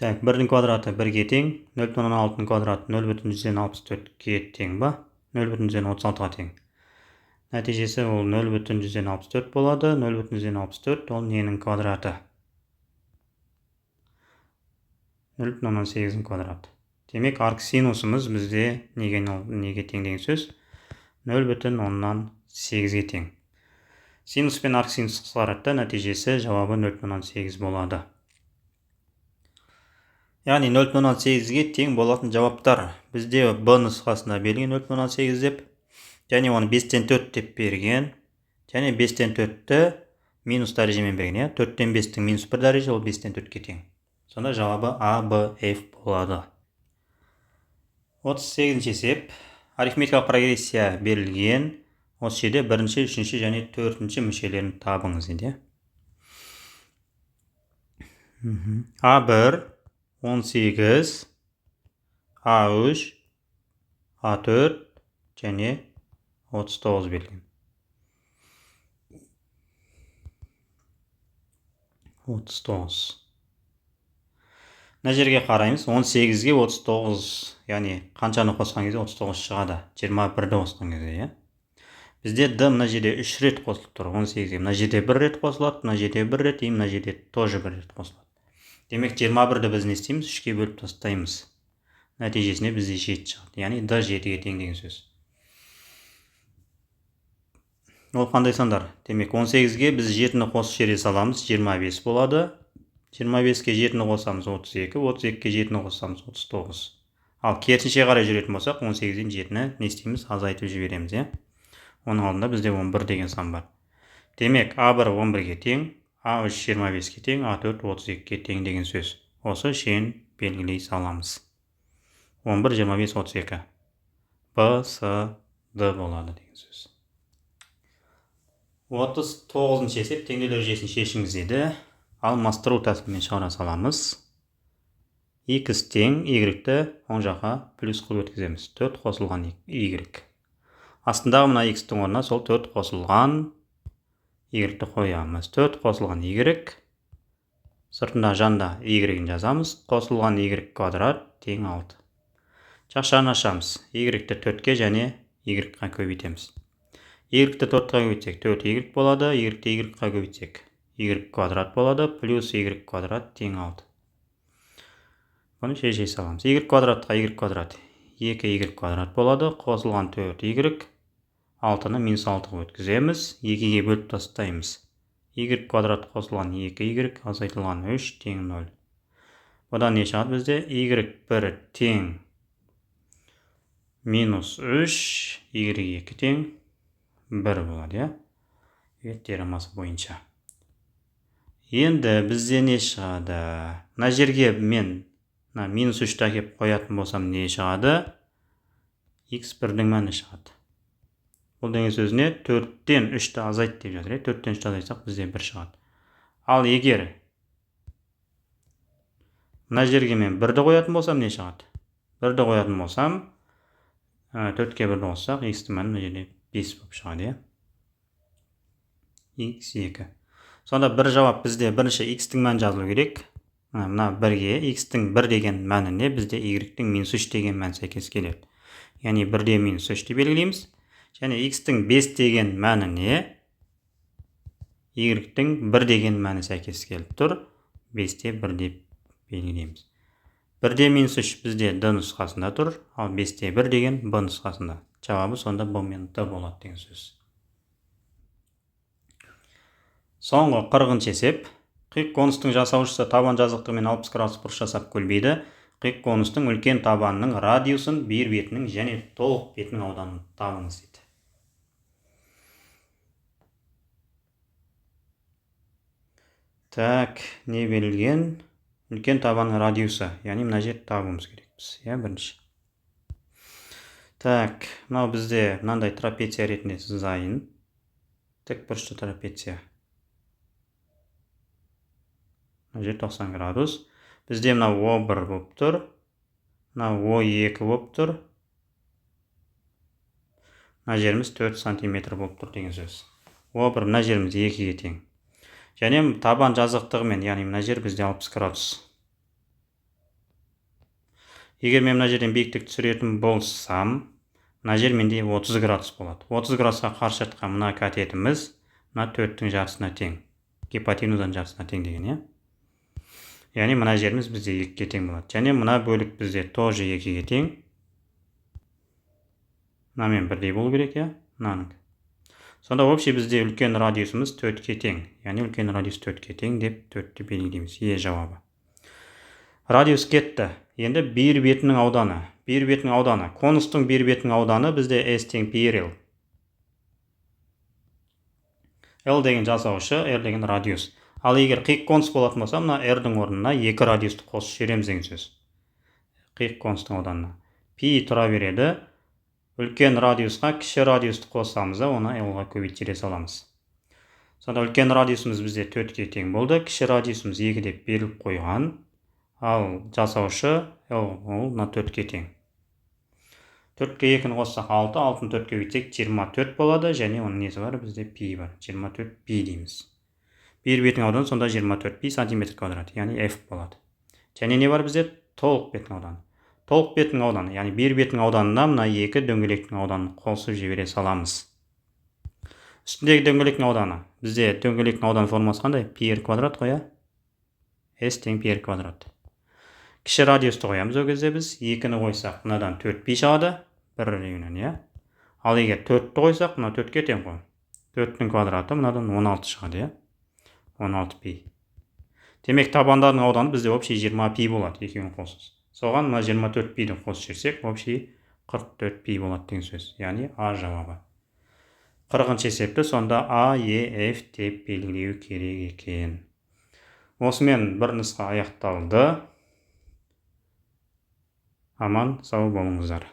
Так, 1-дің квадраты 1-ге тең, 0,6-ның квадраты 0,64-ге тең ба? 0,36-ға тең. Нәтижесі ол 0,64 болады. 0,64 ол ненің квадраты? 0,8-дің квадраты. Демек, арк синусымыз бізде неге тең деген сөз? 0,8-ге тең. Синус пен арк синус қысқарады, нәтижесі жауабы 0,8 болады. Яғни 0,8-ге тең болатын жауаптар бізде Б нұсқасында берген 0,8 деп, және оны 5-тен 4 деп берген, және 5-тен 4-ті минус дәрежемен берген. 4-тен 5-тің минус 1 дәреже, ол 5-тен 4-ке тең. Сонда жауабы А, Б, Ф болады. 38-ші есеп. Арифметикалық прогрессия берілген. Осы жерде 1-ші, 3-ші және 4-ші мүшелерін табыңыз дейді. А1 18, А3, А4 және 39 берілген. 39. Мына жерге қараймыз. 18-ге 39, яғни қаншаны қосқан кезде 39 шығады. 21-ді қосқан кезде, Бізде Д мына жерде 3 рет қосылып тұр. 18-ге мына жерде 1 рет қосылады, мына жерде 1 рет, мына жерде тоже 1 рет қосылады. Демек 21-ді біз не істейміз? 3-ке бөліп тастаймыз. Нәтижесінде бізде 7 шығады. Яғни Д 7-ге тең деген сөз. Ол қандай сандар? Демек 18-ге біз 7-ні қосып жібере саламыз, 25 болады. 25-ге 7-ні қосамыз 32, 32-ге 7-ні қосамыз 39. Ал керісінше қарай жүретін болсақ, 18-ден 7-ні не істейміз? Азайтып жібереміз. Оның алдында бізде 11 деген сан бар. Демек А1 11-ге тең, А3 25-ге тең, А4 32-ге тең деген сөз. Осы шен белгілей саламыз. 11, 25, 32. Б, С, Д болады деген сөз. 39-ші есеп теңдеулер жүйесін шешіңіз деді. Алмастыру тәсілімен шығара саламыз. X тең Y-ті оң жаққа плюс қылып өткіземіз. 4 қосылған Y. Астындағы мына X-тің орнына сол 4 қосылған Y-ті қоямыз. 4 қосылған Y. Сыртында жанда Y-ін жазамыз. Қосылған Y квадрат тең 6. Жақшаны ашамыз. Y-ті 4-ке және Y-ға көбейтеміз. Y-ті 4-қа көбейтсек 4Y болады. Y-ті Y-ға көбейтсек Y квадрат болады. Плюс Y квадрат тең 6. Бұны шеше саламыз. Y квадратқа Y квадрат 2Y квадрат болады. Қосылған 4Y. 6-ны минус 6-ға өткіземіз. 2-ге бөліп тастаймыз. Y квадрат қосылған 2Y азайтылған 3 тең 0. Бұдан не шығады бізде? Y1 тең минус 3, Y2 тең 1 болады. Теоремасы бойынша. Енді бізде не шығады? Мына жерге мен минус 3-ті әкеп қоятын болсам не шығады? X1-дің мәні шығады. Бұл деген сөзіне 4-тен 3-ті азайт деп жатыр. 4-тен 3-ті азайтсақ бізде 1 шығады. Ал егер мына жерге мен 1-ді қоятын болсам не шығады? 1-ді қоятын болсам 4-ке 1-ді қоссақ X-ті мәні мына жерде 5 болып шығады. x2. Сонда бір жауап бізде бірінші x-тің мәні жазылу керек. Мына 1-ге x-тің 1 деген мәніне бізде y-тің -3 деген мән сәйкес келеді. Яғни 1-де -3 деп белгілейміз. Және x-тің 5 деген мәніне y-тің 1 деген мәні сәйкес келіп тұр. 5-те 1 деп белгілейміз. 1-де -3 бізде d нұсқасында тұр, ал 5-те 1 деген b нұсқасында. Жауабы сонда b мен d болады деген сөз. Соңғы 40-шы есеп. Қиық конустың жасаушысы табан жазықтығымен 60 градус бұрыш жасап көлбейді. Қиық конустың үлкен табанының радиусын, бір бетінің және толық бетінің ауданын табыңыз дейді. Так, не берілген? Үлкен табанның радиусы, яғни мына жерді табуымыз керекпіз. Бірінші. Так, мынау бізде мынандай трапеция ретінде сызайын. Тік бұрышты трапеция. Мына жер 90 градус. Бізде мынау O1 болып тұр. Мынау O2 болып тұр. Мына жеріміз 4 сантиметр болып тұр деген сөз. O1 мына жеріміз 2-ге тең. Және табан жазықтығымен, яғни мына жер бізде 60 градус. Егер мен мына жерден биіктікті түсіретін болсам, мына жер менде 30 градус болады. 30 градусқа қарсы жатқан мына катетіміз мына 4-тің жартысына тең. Гипотенузаның жартысына тең деген, яғни мына жеріміз бізде 2-ге тең болады. Және мына бөлік бізде тоже 2-ге тең. Мынамен бірдей болу керек, мынаның. Сонда общий бізде үлкен радиусымыз 4-ке тең. Яғни үлкен радиус 4-ке тең деп 4-ті белгілейміз. Жауабы. Радиус кетті. Енді бір бетінің ауданы. Бір бетінің ауданы. Конустың бір бетінің ауданы бізде S тең пи L. L деген жасаушы, R деген радиус. Ал егер қиық конус болатын болса, мына R-дің орнына 2 радиусты қосып жібереміз деген сөз. Қиық конустың ауданына. Пи тұра береді. Үлкен радиусқа кіші радиусты қосамыз, оны L-ға көбейтіре саламыз. Сонда үлкен радиусымыз бізде 4-ке тең болды. Кіші радиусымыз 2 деп беріліп қойған. Ал жасаушы L ол 4-ке тең. 4-ке 2-ні қоссақ 6, 6-ны 4-ке көбейтсек 24 болады. Және оның несі бар? Бізде пи бар. 24 пи дейміз. Бір бетінің ауданы сонда 24 пи сантиметр квадрат, яғни F болады. Және не бар бізде? Толық бетінің ауданы. Толық бетінің ауданы, яғни бір бетінің ауданына мына 2 дөңгелектің ауданын қосып жібере саламыз. Үстіндегі дөңгелектің ауданы. Бізде дөңгелектің ауданы формасы қандай? Пи R квадрат қоя. S тең пи R квадрат. Кіші радиусты қоямыз ол кезде біз. 2-ні қойсақ, мынадан 4 пи шығады. 1/4. Ал егер 4-ті қойсақ, мына 4-ке тең қой. 4-тің квадраты мынадан 16 шығады, 16 пи. Демек табандардың ауданы бізде общий 20 пи болады, екеуін қосыз. Соған мына 24 пиді қосып жүрсек, общий 44 пи болады деген сөз. Яғни А жауабы. 40-шы есепті сонда А, Е, Ф деп белгілеу керек екен. Осымен бір нұсқа аяқталды. Аман, сау болыңыздар.